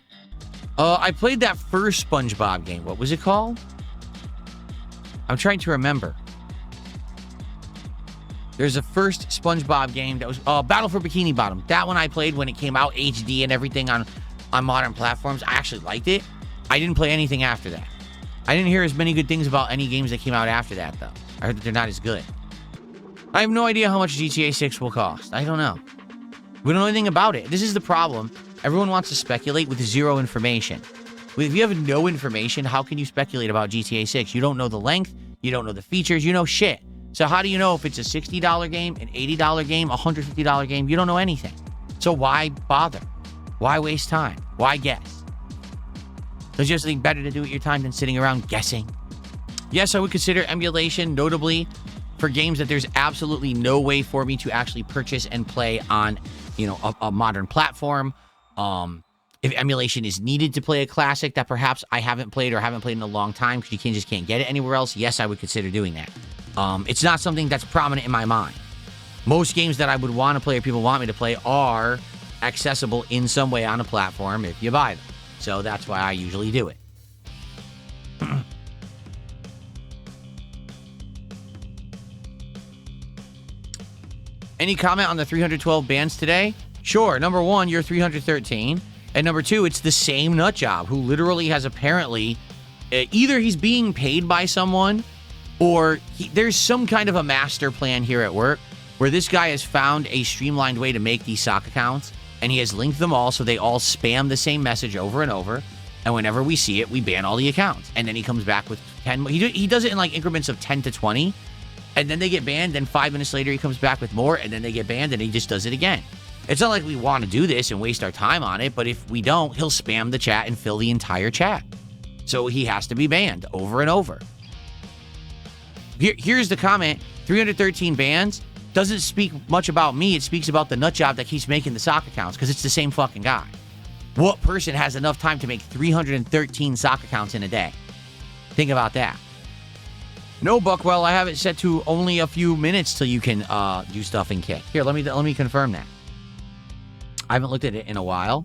I played that first SpongeBob game. What was it called? I'm trying to remember. There's a first SpongeBob game that was Battle for Bikini Bottom. That one I played when it came out, HD and everything on modern platforms. I actually liked it. I didn't play anything after that. I didn't hear as many good things about any games that came out after that, though. I heard that they're not as good. I have no idea how much GTA 6 will cost. I don't know. We don't know anything about it. This is the problem. Everyone wants to speculate with 0 information. If you have no information, how can you speculate about GTA 6? You don't know the length. You don't know the features. You know shit. So how do you know if it's a $60 game, an $80 game, a $150 game? You don't know anything. So why bother? Why waste time? Why guess? There's just something better to do with your time than sitting around guessing. Yes, I would consider emulation, notably for games that there's absolutely no way for me to actually purchase and play on, a modern platform. If emulation is needed to play a classic that perhaps I haven't played or haven't played in a long time because you just can't get it anywhere else, yes, I would consider doing that. It's not something that's prominent in my mind. Most games that I would want to play or people want me to play are accessible in some way on a platform if you buy them. So that's why I usually do it. Any comment on the 312 bans today? Sure. Number one, you're 313. And number two, it's the same nutjob who literally has apparently, either he's being paid by someone or there's some kind of a master plan here at work where this guy has found a streamlined way to make these sock accounts, and he has linked them all so they all spam the same message over and over. And whenever we see it, we ban all the accounts. And then he comes back with 10. He does it in like increments of 10 to 20. And then they get banned. Then 5 minutes later, he comes back with more. And then they get banned. And he just does it again. It's not like we want to do this and waste our time on it. But if we don't, he'll spam the chat and fill the entire chat. So he has to be banned over and over. Here's the comment. 313 bans doesn't speak much about me. It speaks about the nutjob that keeps making the sock accounts because it's the same fucking guy. What person has enough time to make 313 sock accounts in a day? Think about that. No, Buckwell, I have it set to only a few minutes till you can do stuff in Kick. Here, let me confirm that. I haven't looked at it in a while.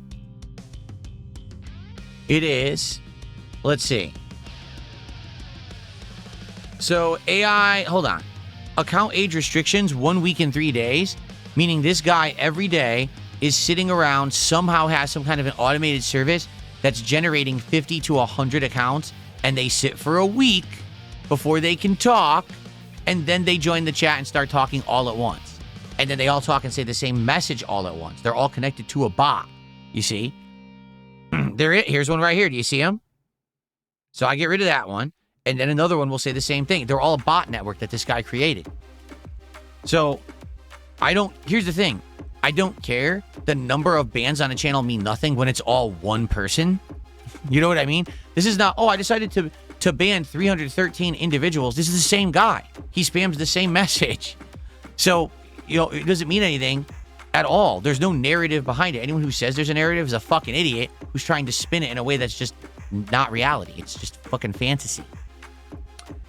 It is, let's see. So AI, hold on. Account age restrictions, 1 week and 3 days, meaning this guy every day is sitting around, somehow has some kind of an automated service that's generating 50 to 100 accounts, and they sit for a week before they can talk, and then they join the chat and start talking all at once. And then they all talk and say the same message all at once. They're all connected to a bot, you see? Here's one right here. Do you see him? So I get rid of that one. And then another one will say the same thing. They're all a bot network that this guy created. So here's the thing. I don't care. The number of bans on a channel mean nothing when it's all one person. You know what I mean? This is not, I decided to ban 313 individuals. This is the same guy. He spams the same message. So, it doesn't mean anything at all. There's no narrative behind it. Anyone who says there's a narrative is a fucking idiot who's trying to spin it in a way that's just not reality. It's just fucking fantasy.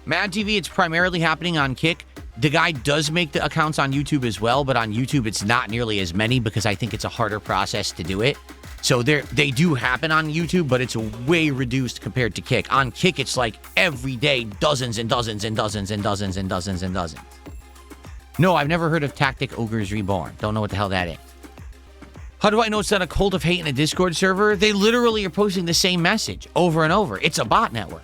Mad TV, it's primarily happening on Kick. The guy does make the accounts on YouTube as well, but on YouTube, it's not nearly as many because I think it's a harder process to do it. So they do happen on YouTube, but it's way reduced compared to Kick. On Kick, it's like every day, dozens and dozens and dozens and dozens and dozens and dozens. No, I've never heard of Tactic Ogres Reborn. Don't know what the hell that is. How do I know it's not a cult of hate in a Discord server? They literally are posting the same message over and over. It's a bot network.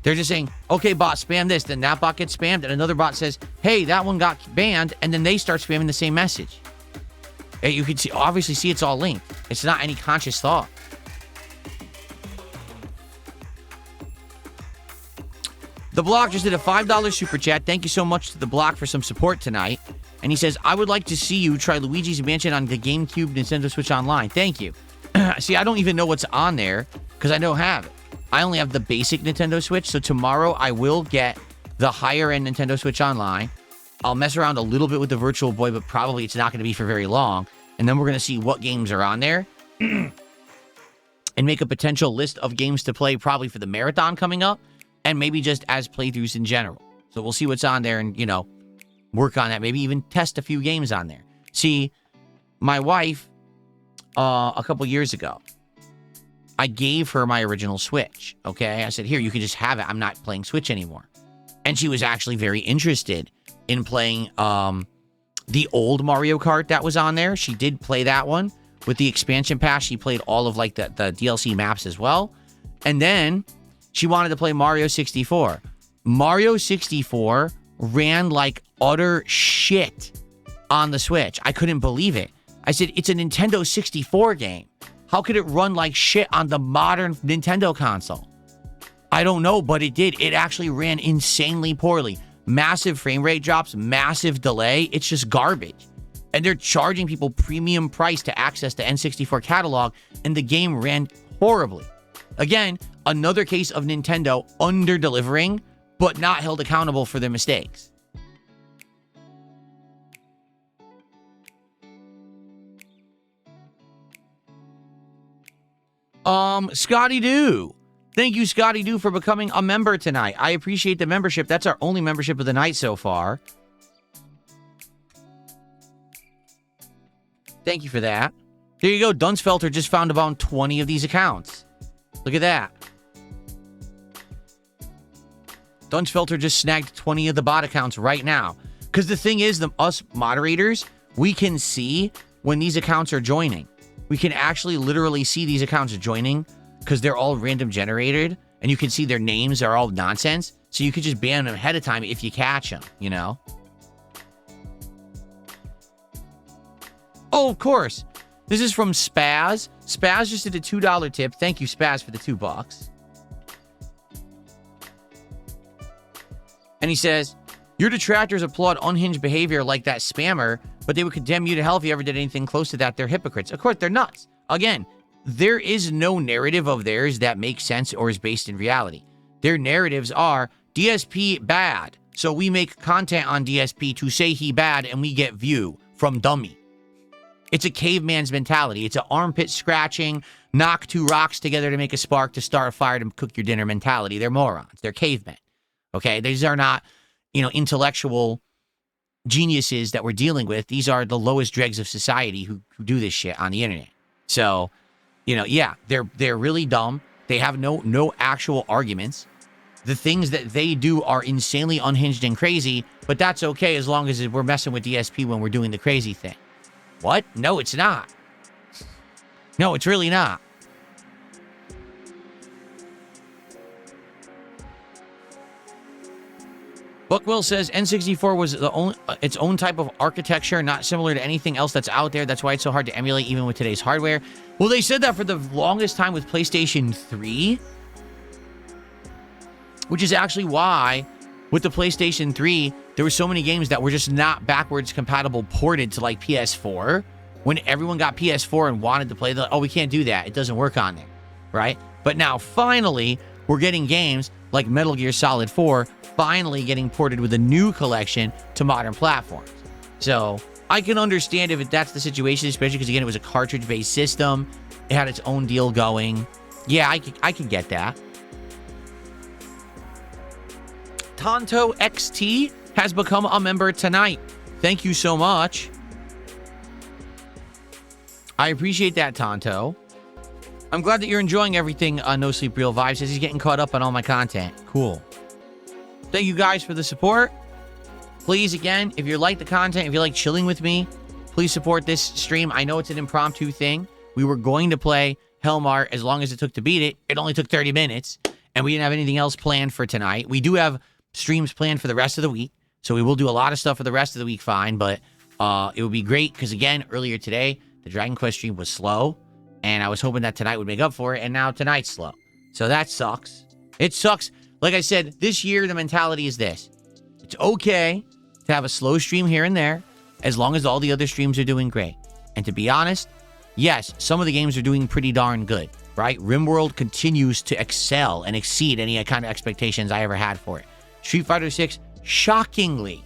They're just saying, okay, bot, spam this. Then that bot gets spammed, and another bot says, hey, that one got banned, and then they start spamming the same message. And you can obviously see it's all linked. It's not any conscious thought. The Block just did a $5 super chat. Thank you so much to The Block for some support tonight. And he says, I would like to see you try Luigi's Mansion on the GameCube Nintendo Switch Online. Thank you. See, I don't even know what's on there because I don't have it. I only have the basic Nintendo Switch, so tomorrow I will get the higher-end Nintendo Switch Online. I'll mess around a little bit with the Virtual Boy, but probably it's not going to be for very long. And then we're going to see what games are on there and make a potential list of games to play probably for the marathon coming up and maybe just as playthroughs in general. So we'll see what's on there and, work on that. Maybe even test a few games on there. See, my wife, a couple years ago, I gave her my original Switch, okay? I said, here, you can just have it. I'm not playing Switch anymore. And she was actually very interested in playing the old Mario Kart that was on there. She did play that one. With the expansion pass, she played all of, like, the DLC maps as well. And then she wanted to play Mario 64. Mario 64 ran like utter shit on the Switch. I couldn't believe it. I said, it's a Nintendo 64 game. How could it run like shit on the modern Nintendo console? I don't know, but it did. It actually ran insanely poorly. Massive frame rate drops, massive delay. It's just garbage. And they're charging people premium price to access the N64 catalog, and the game ran horribly. Again, another case of Nintendo under-delivering, but not held accountable for their mistakes. Scotty Doo. Thank you, Scotty Doo, for becoming a member tonight. I appreciate the membership. That's our only membership of the night so far. Thank you for that. There you go. Dunsfelter just found about 20 of these accounts. Look at that. Dunsfelter just snagged 20 of the bot accounts right now. Because the thing is, us moderators, we can see when these accounts are joining. We can actually literally see these accounts joining because they're all random generated. And you can see their names are all nonsense. So you could just ban them ahead of time if you catch them, you know? Oh, of course. This is from Spaz. Spaz just did a $2 tip. Thank you, Spaz, for the $2. And he says, your detractors applaud unhinged behavior like that spammer, but they would condemn you to hell if you ever did anything close to that. They're hypocrites. Of course, they're nuts. Again, there is no narrative of theirs that makes sense or is based in reality. Their narratives are DSP bad, so we make content on DSP to say he bad and we get view from dummy. It's a caveman's mentality. It's an armpit scratching, knock two rocks together to make a spark to start a fire to cook your dinner mentality. They're morons. They're cavemen. Okay? These are not, intellectual geniuses that we're dealing with. These are the lowest dregs of society who do this shit on the internet. So, yeah, they're really dumb. They have no actual arguments. The things that they do are insanely unhinged and crazy, but that's okay as long as we're messing with DSP when we're doing the crazy thing. What? No, it's not. No, it's really not. Buckwill says N64 was its own type of architecture, not similar to anything else that's out there. That's why it's so hard to emulate even with today's hardware. Well, they said that for the longest time with PlayStation 3, which is actually why with the PlayStation 3, there were so many games that were just not backwards compatible ported to like PS4. When everyone got PS4 and wanted to play, they're like, oh, we can't do that. It doesn't work on there, right? But now finally, we're getting games like Metal Gear Solid 4 finally getting ported with a new collection to modern platforms. So I can understand if that's the situation, especially because, again, it was a cartridge-based system. It had its own deal going. Yeah, I can get that. Tonto XT has become a member tonight. Thank you so much. I appreciate that, Tonto. I'm glad that you're enjoying everything on No Sleep Real Vibes as he's getting caught up on all my content. Cool. Thank you guys for the support. Please, again, if you like the content, if you like chilling with me, please support this stream. I know it's an impromptu thing. We were going to play Hellmart as long as it took to beat it. It only took 30 minutes, and we didn't have anything else planned for tonight. We do have streams planned for the rest of the week, so we will do a lot of stuff for the rest of the week, fine, but it would be great because, again, earlier today, the Dragon Quest stream was slow, and I was hoping that tonight would make up for it, and now tonight's slow. So that sucks. It sucks. Like I said, this year, the mentality is this. It's okay to have a slow stream here and there, as long as all the other streams are doing great. And to be honest, yes, some of the games are doing pretty darn good, right? RimWorld continues to excel and exceed any kind of expectations I ever had for it. Street Fighter 6, shockingly,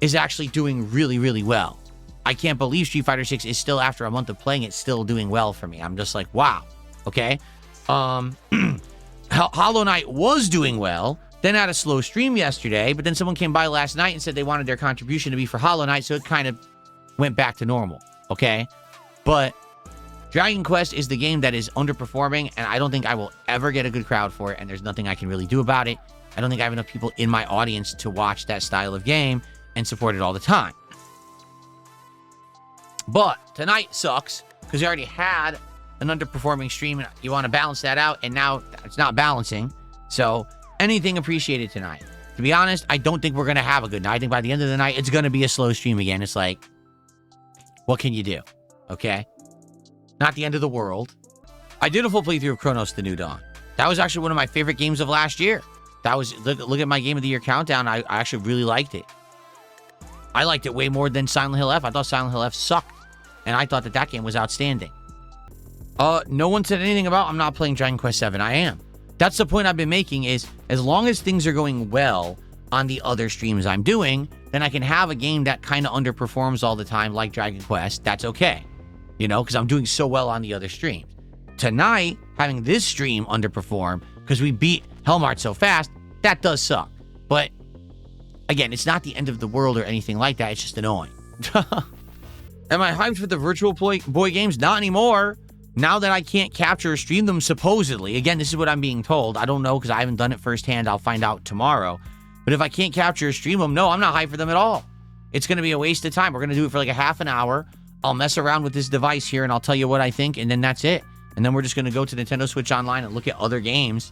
is actually doing really, really well. I can't believe Street Fighter 6 is still, after a month of playing it, still doing well for me. I'm just like, wow. Okay. Hollow Knight was doing well, then had a slow stream yesterday, but then someone came by last night and said they wanted their contribution to be for Hollow Knight, so it kind of went back to normal. Okay. But Dragon Quest is the game that is underperforming, and I don't think I will ever get a good crowd for it, and there's nothing I can really do about it. I don't think I have enough people in my audience to watch that style of game and support it all the time. But tonight sucks because you already had an underperforming stream and you want to balance that out, and now it's not balancing. So anything appreciated tonight. To be honest, I don't think we're going to have a good night. I think by the end of the night, it's going to be a slow stream again. It's like, what can you do? Okay? Not the end of the world. I did a full playthrough of Chronos: The New Dawn. That was actually one of my favorite games of last year. That was, look at my Game of the Year countdown. I actually really liked it. I liked it way more than Silent Hill F. I thought Silent Hill F sucked, and I thought that game was outstanding. No one said anything about I'm not playing Dragon Quest VII. I am. That's the point I've been making, is as long as things are going well on the other streams I'm doing, then I can have a game that kind of underperforms all the time like Dragon Quest. That's okay, because I'm doing so well on the other streams. Tonight, having this stream underperform because we beat Hellmart so fast, that does suck. But again, it's not the end of the world or anything like that. It's just annoying. Am I hyped for the Virtual Boy games? Not anymore. Now that I can't capture or stream them, supposedly. Again, this is what I'm being told. I don't know because I haven't done it firsthand. I'll find out tomorrow. But if I can't capture or stream them, no, I'm not hyped for them at all. It's going to be a waste of time. We're going to do it for like a half an hour. I'll mess around with this device here and I'll tell you what I think, and then that's it. And then we're just going to go to Nintendo Switch Online and look at other games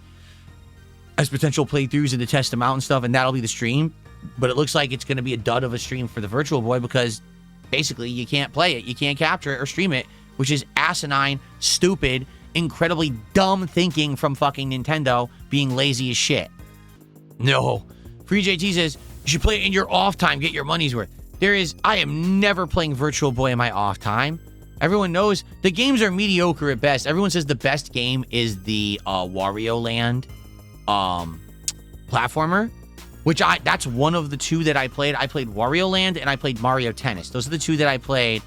as potential playthroughs and to test them out and stuff, and that'll be the stream. But it looks like it's going to be a dud of a stream for the Virtual Boy because basically you can't play it, you can't capture it or stream it, which is asinine, stupid, incredibly dumb thinking from fucking Nintendo being lazy as shit. No. Free JT says, you should play it in your off time, get your money's worth. I am never playing Virtual Boy in my off time. Everyone knows the games are mediocre at best. Everyone says the best game is the Wario Land platformer, which that's one of the two that I played. I played Wario Land and I played Mario Tennis. Those are the two that I played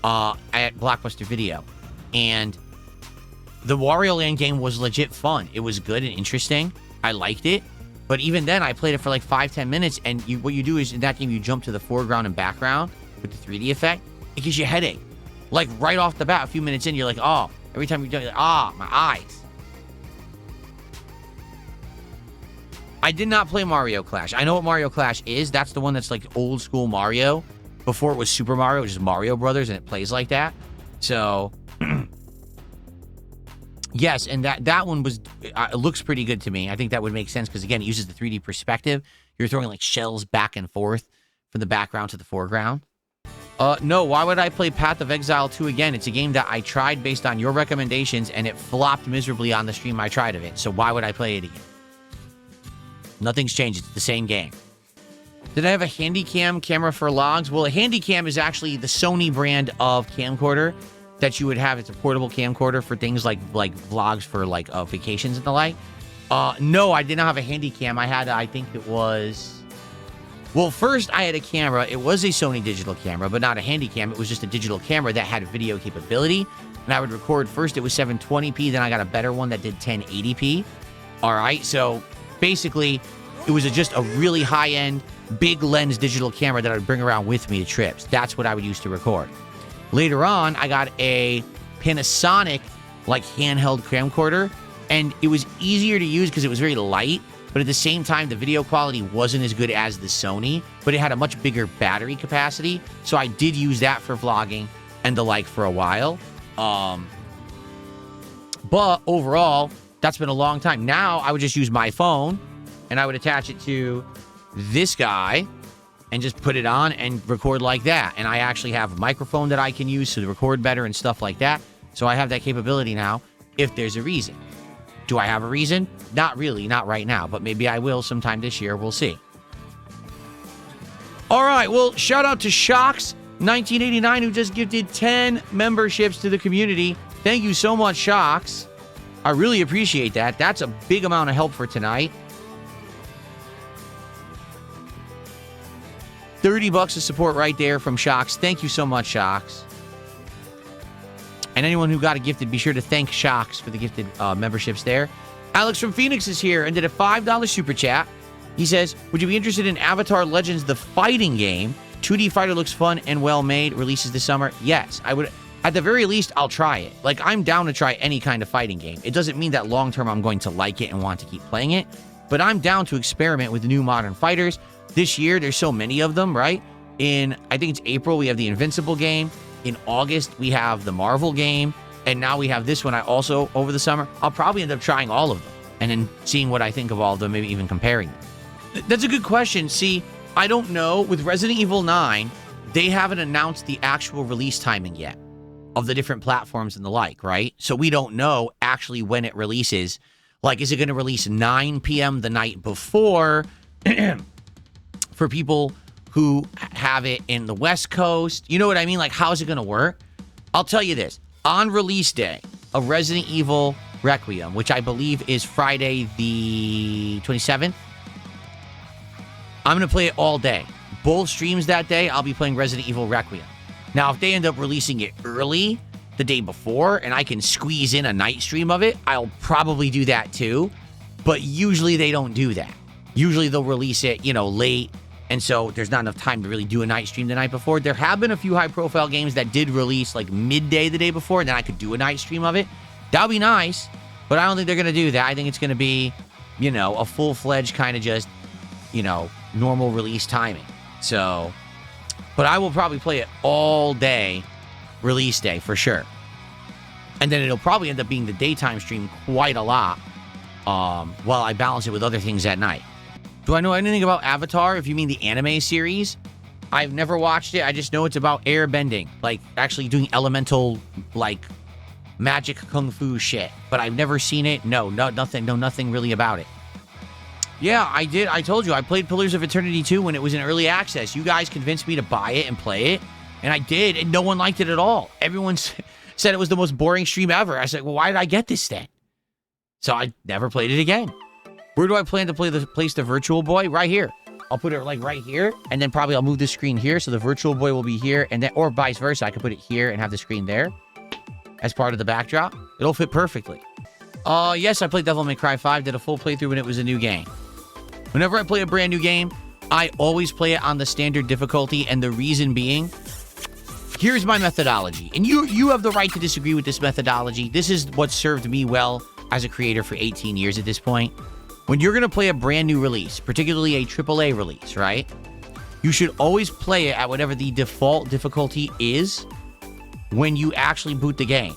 at Blockbuster Video. And the Wario Land game was legit fun. It was good and interesting. I liked it. But even then, I played it for like 5-10 minutes. And what you do is in that game, you jump to the foreground and background with the 3D effect. It gives you a headache. Like right off the bat, a few minutes in, you're like, oh, every time you do it, you're like, my eyes. I did not play Mario Clash. I know what Mario Clash is. That's the one that's like old school Mario. Before it was Super Mario, which is Mario Brothers, and it plays like that. So, yes, and that one was, it looks pretty good to me. I think that would make sense because, again, it uses the 3D perspective. You're throwing like shells back and forth from the background to the foreground. No, why would I play Path of Exile 2 again? It's a game that I tried based on your recommendations, and it flopped miserably on the stream I tried of it. So why would I play it again? Nothing's changed. It's the same game. Did I have a Handycam camera for logs? Well, a Handycam is actually the Sony brand of camcorder that you would have. It's a portable camcorder for things like vlogs for like vacations and the like. No, I did not have a Handycam. I had, I think it was... Well, first I had a camera. It was a Sony digital camera, but not a Handycam. It was just a digital camera that had video capability. And I would record first. It was 720p. Then I got a better one that did 1080p. All right. So basically, it was just a really high-end, big lens digital camera that I would bring around with me to trips. That's what I would use to record. Later on, I got a Panasonic, like, handheld camcorder. And it was easier to use because it was very light. But at the same time, the video quality wasn't as good as the Sony, but it had a much bigger battery capacity. So I did use that for vlogging and the like for a while. But overall, that's been a long time. Now I would just use my phone and I would attach it to this guy and just put it on and record like that. And I actually have a microphone that I can use to record better and stuff like that. So I have that capability now if there's a reason. Do I have a reason? Not really, not right now, but maybe I will sometime this year. We'll see. All right, well, shout out to Shocks1989 who just gifted 10 memberships to the community. Thank you so much, Shocks. I really appreciate that. That's a big amount of help for tonight. $30 of support right there from Shocks. Thank you so much, Shocks. And anyone who got a gifted, be sure to thank Shocks for the gifted memberships there. Alex from Phoenix is here and did a $5 super chat. He says, would you be interested in Avatar Legends, the fighting game? 2D fighter looks fun and well made. Releases this summer. Yes, I would. At the very least, I'll try it. Like, I'm down to try any kind of fighting game. It doesn't mean that long term I'm going to like it and want to keep playing it. But I'm down to experiment with new modern fighters. This year, there's so many of them, right? I think it's April, we have the Invincible game. In August, we have the Marvel game. And now we have this one. I also, over the summer, I'll probably end up trying all of them. And then seeing what I think of all of them, maybe even comparing them. That's a good question. See, I don't know. With Resident Evil 9, they haven't announced the actual release timing yet of the different platforms and the like, right? So we don't know actually when it releases. Like, is it going to release 9 p.m. the night before for people who have it in the West Coast. You know what I mean? Like, how's it going to work? I'll tell you this. On release day of Resident Evil Requiem, which I believe is Friday the 27th, I'm going to play it all day. Both streams that day, I'll be playing Resident Evil Requiem. Now, if they end up releasing it early, the day before, and I can squeeze in a night stream of it, I'll probably do that too. But usually they don't do that. Usually they'll release it, late, and so there's not enough time to really do a night stream the night before. There have been a few high-profile games that did release like midday the day before, and then I could do a night stream of it. That would be nice, but I don't think they're going to do that. I think it's going to be, a full-fledged kind of just, normal release timing. So, but I will probably play it all day, release day, for sure. And then it'll probably end up being the daytime stream quite a lot, while I balance it with other things at night. Do I know anything about Avatar, if you mean the anime series? I've never watched it. I just know it's about air bending, like actually doing elemental, like magic kung fu shit. But I've never seen it. No, nothing really about it. Yeah, I did. I told you, I played Pillars of Eternity 2 when it was in early access. You guys convinced me to buy it and play it, and I did, and no one liked it at all. Everyone said it was the most boring stream ever. I said, well, why did I get this then? So I never played it again. Where do I plan to place the Virtual Boy? Right here. I'll put it like right here, and then probably I'll move the screen here, so the Virtual Boy will be here, and then, or vice versa. I could put it here and have the screen there as part of the backdrop. It'll fit perfectly. Yes, I played Devil May Cry 5, did a full playthrough when it was a new game. Whenever I play a brand new game, I always play it on the standard difficulty, and the reason being, here's my methodology. And you have the right to disagree with this methodology. This is what served me well as a creator for 18 years at this point. When you're going to play a brand new release, particularly a AAA release, right? You should always play it at whatever the default difficulty is when you actually boot the game.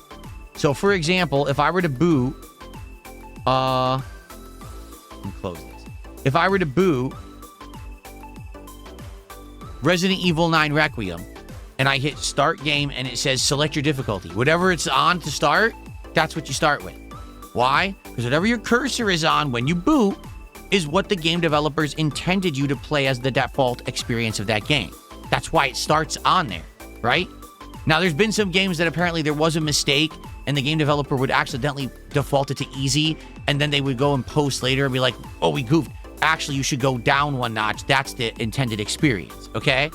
So, for example, if I were to boot... let me close this. If I were to boot Resident Evil 9 Requiem, and I hit Start Game, and it says select your difficulty. Whatever it's on to start, that's what you start with. Why? Because whatever your cursor is on when you boot is what the game developers intended you to play as the default experience of that game. That's why it starts on there, right? Now, there's been some games that apparently there was a mistake, and the game developer would accidentally default it to easy, and then they would go and post later and be like, oh, we goofed. Actually, you should go down one notch. That's the intended experience, okay?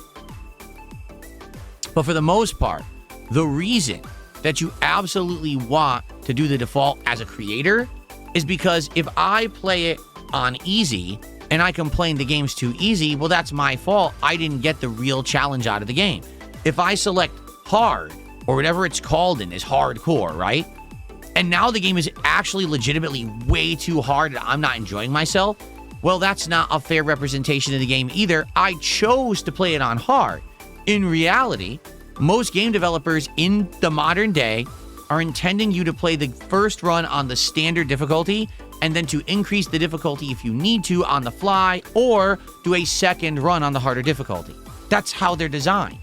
But for the most part, the reason that you absolutely want to do the default as a creator is because if I play it on easy and I complain the game's too easy, well, that's my fault. I didn't get the real challenge out of the game. If I select hard, or whatever it's called in is hardcore, right? And now the game is actually legitimately way too hard and I'm not enjoying myself, well, that's not a fair representation of the game either. I chose to play it on hard. In reality, most game developers in the modern day are intending you to play the first run on the standard difficulty and then to increase the difficulty if you need to on the fly or do a second run on the harder difficulty. That's how they're designed.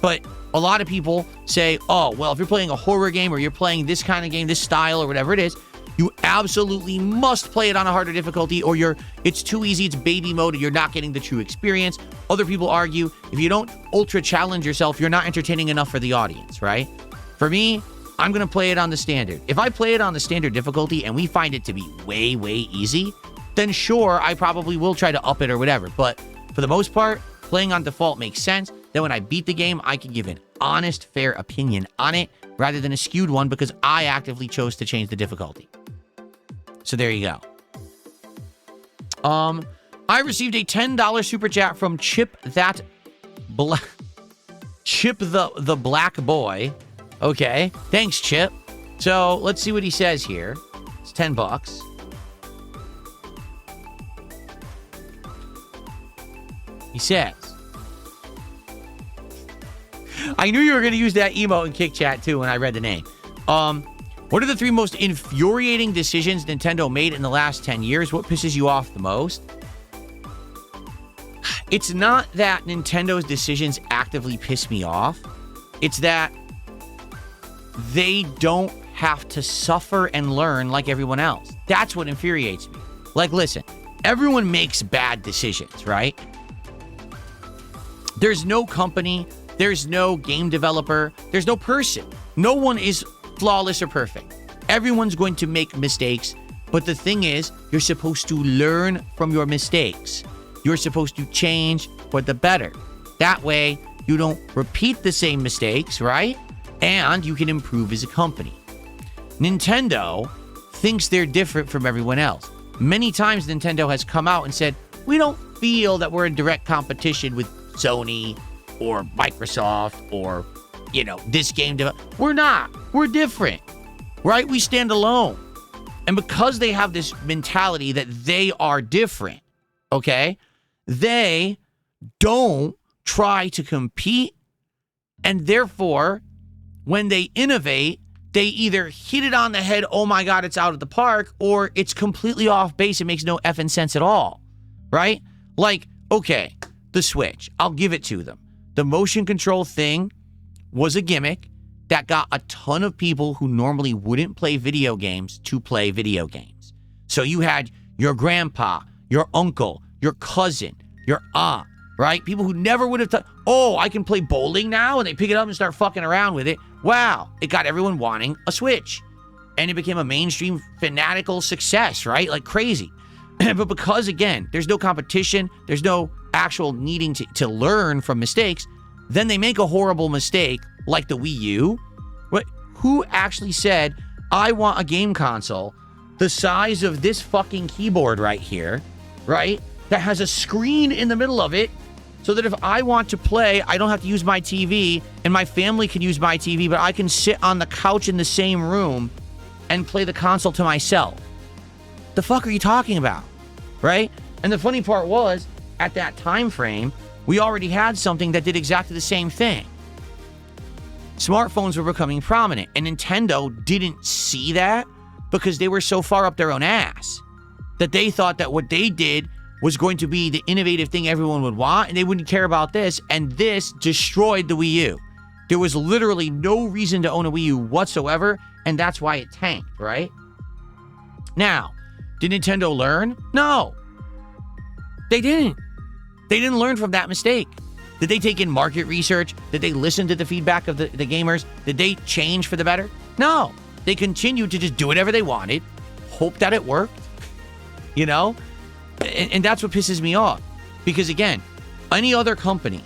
But a lot of people say, oh, well, if you're playing a horror game or you're playing this kind of game, this style or whatever it is, you absolutely must play it on a harder difficulty or it's too easy, it's baby mode, and you're not getting the true experience. Other people argue, if you don't ultra challenge yourself, you're not entertaining enough for the audience, right? For me, I'm going to play it on the standard. If I play it on the standard difficulty and we find it to be way, way easy, then sure, I probably will try to up it or whatever. But for the most part, playing on default makes sense. Then when I beat the game, I can give an honest, fair opinion on it rather than a skewed one because I actively chose to change the difficulty. So there you go. I received a $10 super chat from Chip the Black Boy. Okay, thanks, Chip. So let's see what he says here. It's $10. He says, I knew you were going to use that emote in Kick Chat too when I read the name. What are the 3 most infuriating decisions Nintendo made in the last 10 years? What pisses you off the most? It's not that Nintendo's decisions actively piss me off. It's that they don't have to suffer and learn like everyone else. That's what infuriates me. Like, listen, everyone makes bad decisions, right? There's no company, there's no game developer, there's no person. No one is flawless or perfect. Everyone's going to make mistakes, but the thing is, you're supposed to learn from your mistakes. You're supposed to change for the better. That way, you don't repeat the same mistakes, right? And you can improve as a company. Nintendo thinks they're different from everyone else. Many times Nintendo has come out and said, we don't feel that we're in direct competition with Sony or Microsoft or, this game. We're not. We're different, right? We stand alone. And because they have this mentality that they are different, okay, they don't try to compete. And therefore, when they innovate, they either hit it on the head, oh my God, it's out of the park, or it's completely off base. It makes no effing sense at all, right? Like, okay, the Switch, I'll give it to them. The motion control thing was a gimmick that got a ton of people who normally wouldn't play video games to play video games. So you had your grandpa, your uncle, your cousin, your aunt, right? People who never would have thought, oh, I can play bowling now, and they pick it up and start fucking around with it. Wow, it got everyone wanting a Switch. And it became a mainstream fanatical success, right? Like crazy. But because, again, there's no competition, there's no actual needing to learn from mistakes, then they make a horrible mistake like the Wii U. Who actually said, I want a game console the size of this fucking keyboard right here, right? That has a screen in the middle of it, so that if I want to play, I don't have to use my TV, and my family can use my TV, but I can sit on the couch in the same room and play the console to myself. The fuck are you talking about, right? And the funny part was, at that time frame, we already had something that did exactly the same thing. Smartphones were becoming prominent, and Nintendo didn't see that because they were so far up their own ass that they thought that what they did was going to be the innovative thing everyone would want, and they wouldn't care about this, and this destroyed the Wii U. There was literally no reason to own a Wii U whatsoever, and that's why it tanked, right? Now, did Nintendo learn? No. They didn't. They didn't learn from that mistake. Did they take in market research? Did they listen to the feedback of the gamers? Did they change for the better? No. They continued to just do whatever they wanted, hope that it worked, And that's what pisses me off. Because again, any other company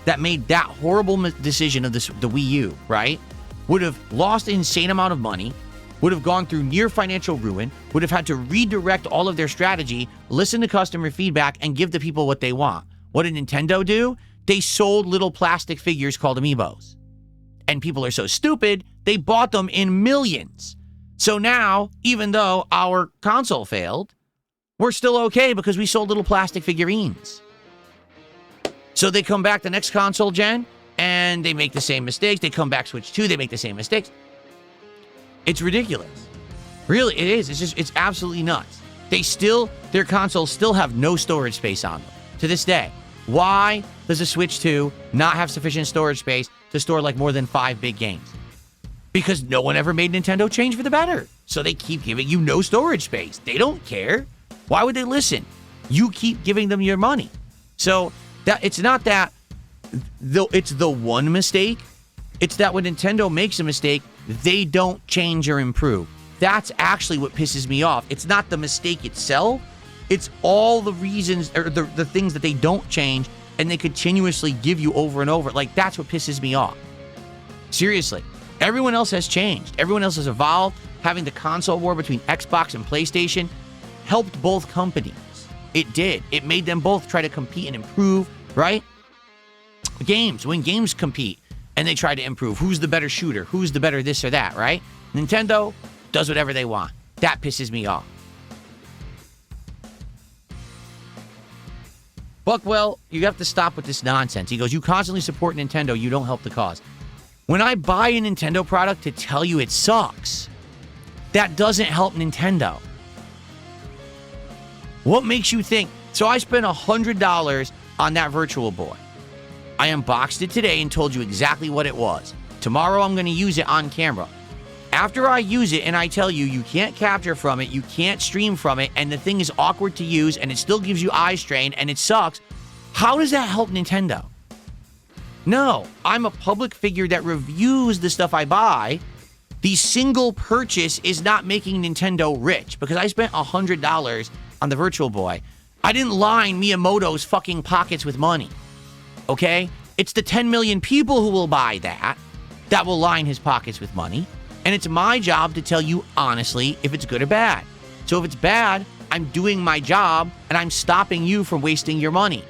that made that horrible decision of the Wii U, right, would have lost an insane amount of money, would have gone through near financial ruin, would have had to redirect all of their strategy, listen to customer feedback, and give the people what they want. What did Nintendo do? They sold little plastic figures called amiibos. And people are so stupid, they bought them in millions. So now, even though our console failed, we're still okay because we sold little plastic figurines. So they come back the next console gen, and they make the same mistakes. They come back Switch 2, they make the same mistakes. It's ridiculous. Really, it is. It's absolutely nuts. Their consoles still have no storage space on them to this day. Why does a Switch 2 not have sufficient storage space to store like more than 5 big games? Because no one ever made Nintendo change for the better. So they keep giving you no storage space. They don't care. Why would they listen? You keep giving them your money. So that it's not that it's the one mistake. It's that when Nintendo makes a mistake, they don't change or improve. That's actually what pisses me off. It's not the mistake itself. It's all the reasons or the things that they don't change and they continuously give you over and over. Like, that's what pisses me off. Seriously. Everyone else has changed. Everyone else has evolved. Having the console war between Xbox and PlayStation helped both companies. It did. It made them both try to compete and improve, right? Games. When games compete and they try to improve, who's the better shooter? Who's the better this or that, right? Nintendo does whatever they want. That pisses me off. Buckwell, you have to stop with this nonsense. He goes, you constantly support Nintendo. You don't help the cause. When I buy a Nintendo product to tell you it sucks, that doesn't help Nintendo. What makes you think? So I spent $100 on that Virtual Boy. I unboxed it today and told you exactly what it was. Tomorrow I'm going to use it on camera. After I use it and I tell you, you can't capture from it, you can't stream from it, and the thing is awkward to use, and it still gives you eye strain, and it sucks, how does that help Nintendo? No, I'm a public figure that reviews the stuff I buy. The single purchase is not making Nintendo rich because I spent $100 on the Virtual Boy. I didn't line Miyamoto's fucking pockets with money, okay? It's the 10 million people who will buy that will line his pockets with money. And it's my job to tell you honestly if it's good or bad. So if it's bad, I'm doing my job and I'm stopping you from wasting your money.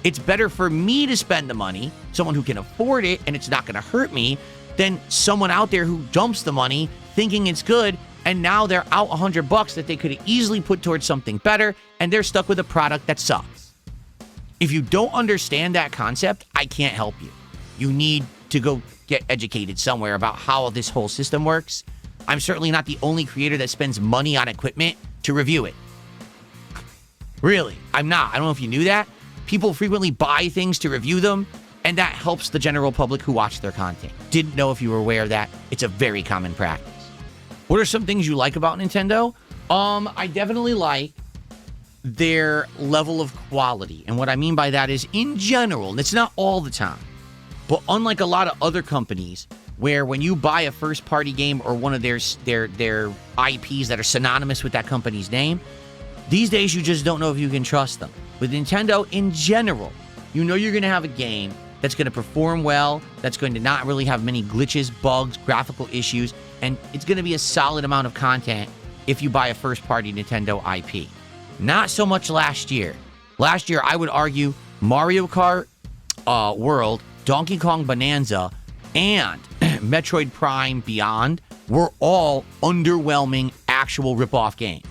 It's better for me to spend the money, someone who can afford it and it's not going to hurt me, than someone out there who dumps the money thinking it's good and now they're out $100 that they could have easily put towards something better and they're stuck with a product that sucks. If you don't understand that concept, I can't help you. You need to go get educated somewhere about how this whole system works. I'm certainly not the only creator that spends money on equipment to review it. Really, I'm not. I don't know if you knew that. People frequently buy things to review them, and that helps the general public who watch their content. Didn't know if you were aware of that. It's a very common practice. What are some things you like about Nintendo? I definitely like their level of quality. And what I mean by that is, in general, and it's not all the time, but unlike a lot of other companies, where when you buy a first-party game or one of their IPs that are synonymous with that company's name, these days you just don't know if you can trust them. With Nintendo, in general, you know you're going to have a game that's going to perform well, that's going to not really have many glitches, bugs, graphical issues, and it's going to be a solid amount of content if you buy a first-party Nintendo IP. Not so much last year. Last year, I would argue Mario Kart World, Donkey Kong Bonanza, and Metroid Prime Beyond were all underwhelming actual rip-off games.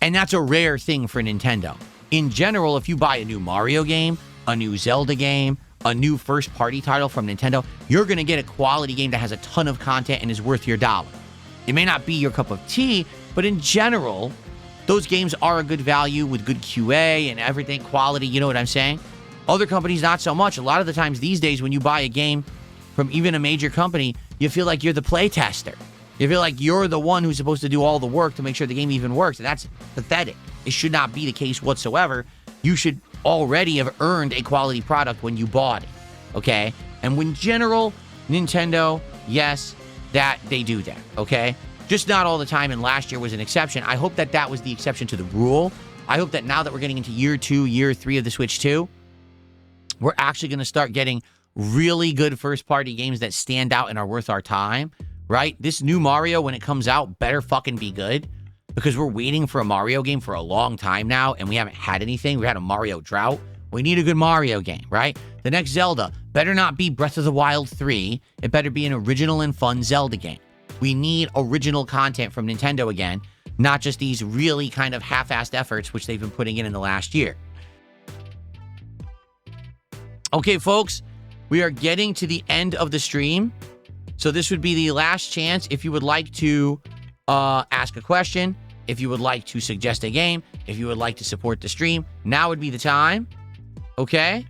And that's a rare thing for Nintendo. In general, if you buy a new Mario game, a new Zelda game, a new first-party title from Nintendo, you're going to get a quality game that has a ton of content and is worth your dollar. It may not be your cup of tea, but in general, those games are a good value with good QA and everything, quality, you know what I'm saying? Other companies, not so much. A lot of the times these days, when you buy a game from even a major company, you feel like you're the playtester. You feel like you're the one who's supposed to do all the work to make sure the game even works, and that's pathetic. It should not be the case whatsoever. You should already have earned a quality product when you bought it, okay? And in general, Nintendo, yes, that they do that, okay? Just not all the time, and last year was an exception. I hope that that was the exception to the rule. I hope that now that we're getting into year 2, year 3 of the Switch 2, we're actually going to start getting really good first-party games that stand out and are worth our time, right? This new Mario, when it comes out, better fucking be good, because we're waiting for a Mario game for a long time now, and we haven't had anything. We had a Mario drought. We need a good Mario game, right? The next Zelda better not be Breath of the Wild 3. It better be an original and fun Zelda game. We need original content from Nintendo again, not just these really kind of half-assed efforts which they've been putting in the last year. Okay, folks, we are getting to the end of the stream. So this would be the last chance if you would like to ask a question, if you would like to suggest a game, if you would like to support the stream. Now would be the time. Okay?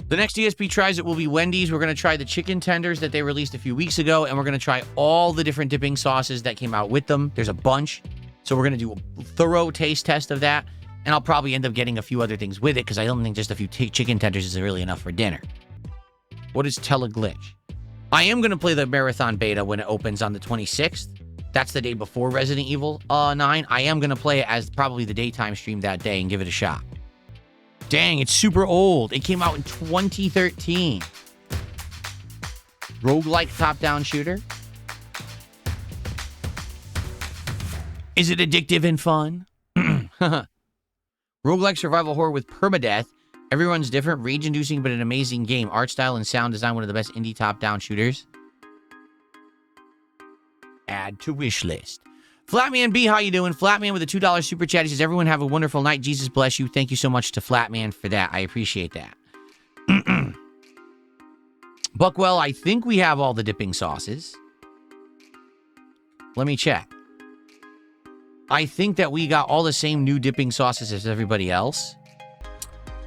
The next DSP Tries It will be Wendy's. We're going to try the chicken tenders that they released a few weeks ago, and we're going to try all the different dipping sauces that came out with them. There's a bunch. So we're going to do a thorough taste test of that, and I'll probably end up getting a few other things with it because I don't think just a few chicken tenders is really enough for dinner. What is Teleglitch? I am going to play the marathon beta when it opens on the 26th. That's the day before Resident Evil 9. I am going to play it as probably the daytime stream that day and give it a shot. Dang, it's super old. It came out in 2013. Roguelike top-down shooter. Is it addictive and fun? Roguelike survival horror with permadeath. Everyone's different, rage-inducing, but an amazing game. Art style and sound design, one of the best indie top-down shooters. Add to wish list. Flatman B, how you doing? Flatman with a $2 super chat. He says, everyone have a wonderful night. Jesus bless you. Thank you so much to Flatman for that. I appreciate that. Buckwell, I think we have all the dipping sauces. Let me check. I think that we got all the same new dipping sauces as everybody else.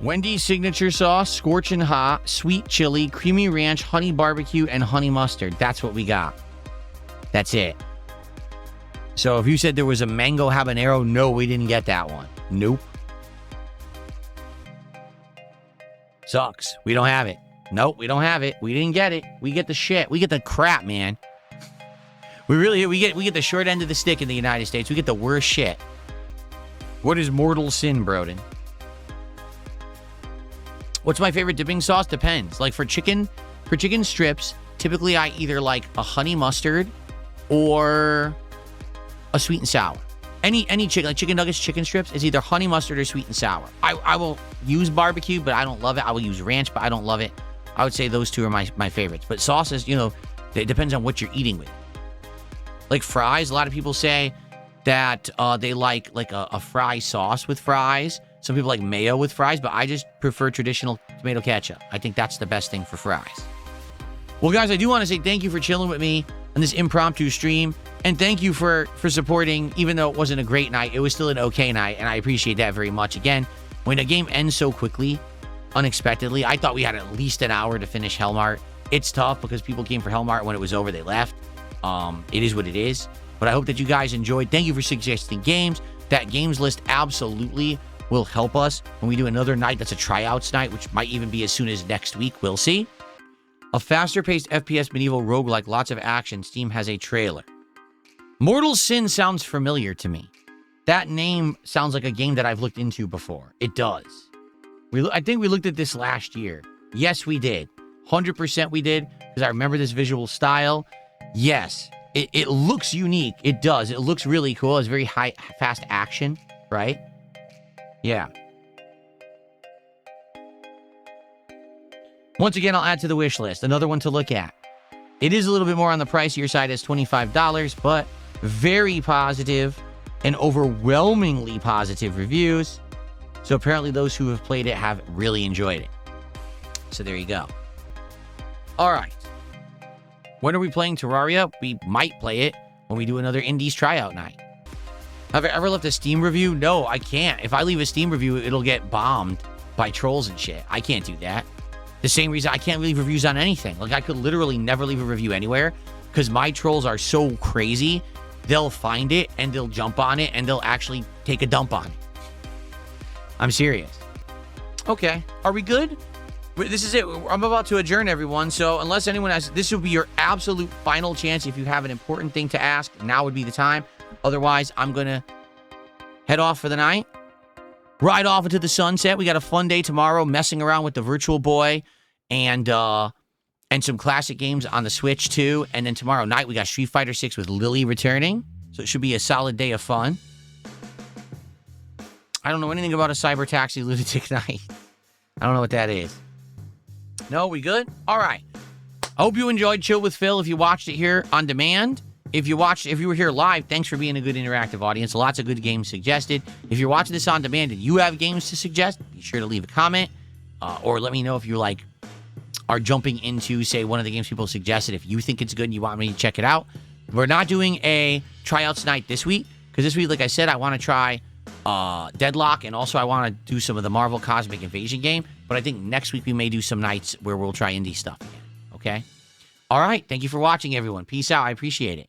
Wendy's signature sauce, scorching hot, sweet chili, creamy ranch, honey barbecue, and honey mustard. That's what we got. That's it. So if you said there was a mango habanero, no, we didn't get that one. Nope. Sucks. We don't have it. Nope, we don't have it. We didn't get it. We get the shit. We get the crap, man. We get the short end of the stick in the United States. We get the worst shit. What is mortal sin, Broden? What's my favorite dipping sauce? Depends. Like for chicken strips, typically I either like a honey mustard or a sweet and sour. Any chicken, like chicken nuggets, chicken strips, is either honey mustard or sweet and sour. I will use barbecue, but I don't love it. I will use ranch, but I don't love it. I would say those two are my favorites. But sauces, you know, it depends on what you're eating with. Like fries, a lot of people say that they like a fry sauce with fries. Some people like mayo with fries, but I just prefer traditional tomato ketchup. I think that's the best thing for fries. Well, guys, I do want to say thank you for chilling with me on this impromptu stream. And thank you for supporting, even though it wasn't a great night. It was still an okay night, and I appreciate that very much. Again, when a game ends so quickly, unexpectedly, I thought we had at least an hour to finish Hellmart. It's tough because people came for Hellmart. When it was over, they left. It is what it is. But I hope that you guys enjoyed. Thank you for suggesting games. That games list absolutely will help us when we do another night that's a tryouts night, which might even be as soon as next week. We'll see. A faster-paced FPS medieval roguelike, lots of action. Steam has a trailer. Mortal Sin sounds familiar to me. That name sounds like a game that I've looked into before. It does. I think we looked at this last year. Yes, we did. 100% we did, because I remember this visual style. Yes, it looks unique. It does. It looks really cool. It's very fast action, right? Yeah. Once again, I'll add to the wish list. Another one to look at. It is a little bit more on the pricier side as $25, but very positive and overwhelmingly positive reviews. So apparently those who have played it have really enjoyed it. So there you go. All right. When are we playing Terraria? We might play it when we do another Indies tryout night. Have I ever left a Steam review? No, I can't. If I leave a Steam review, it'll get bombed by trolls and shit. I can't do that. The same reason I can't leave reviews on anything. Like, I could literally never leave a review anywhere because my trolls are so crazy. They'll find it and they'll jump on it and they'll actually take a dump on it. I'm serious. Okay. Are we good? This is it. I'm about to adjourn, everyone. So unless anyone has, this will be your absolute final chance. If you have an important thing to ask, now would be the time. Otherwise, I'm going to head off for the night. Ride off into the sunset. We got a fun day tomorrow, messing around with the Virtual Boy and some classic games on the Switch too. And then tomorrow night we got Street Fighter 6 with Lily returning, so it should be a solid day of fun. I don't know anything about a Cyber Taxi Lunatic Night. I don't know what that is. No, we good? All right. I hope you enjoyed Chill with Phil. If you watched it here on demand. If you were here live, thanks for being a good interactive audience. Lots of good games suggested. If you're watching this on demand and you have games to suggest, be sure to leave a comment or let me know if you are jumping into, say, one of the games people suggested. If you think it's good and you want me to check it out. We're not doing a tryouts night this week because this week, like I said, I want to try Deadlock and also I want to do some of the Marvel Cosmic Invasion game. But I think next week we may do some nights where we'll try indie stuff again. Okay? All right. Thank you for watching, everyone. Peace out. I appreciate it.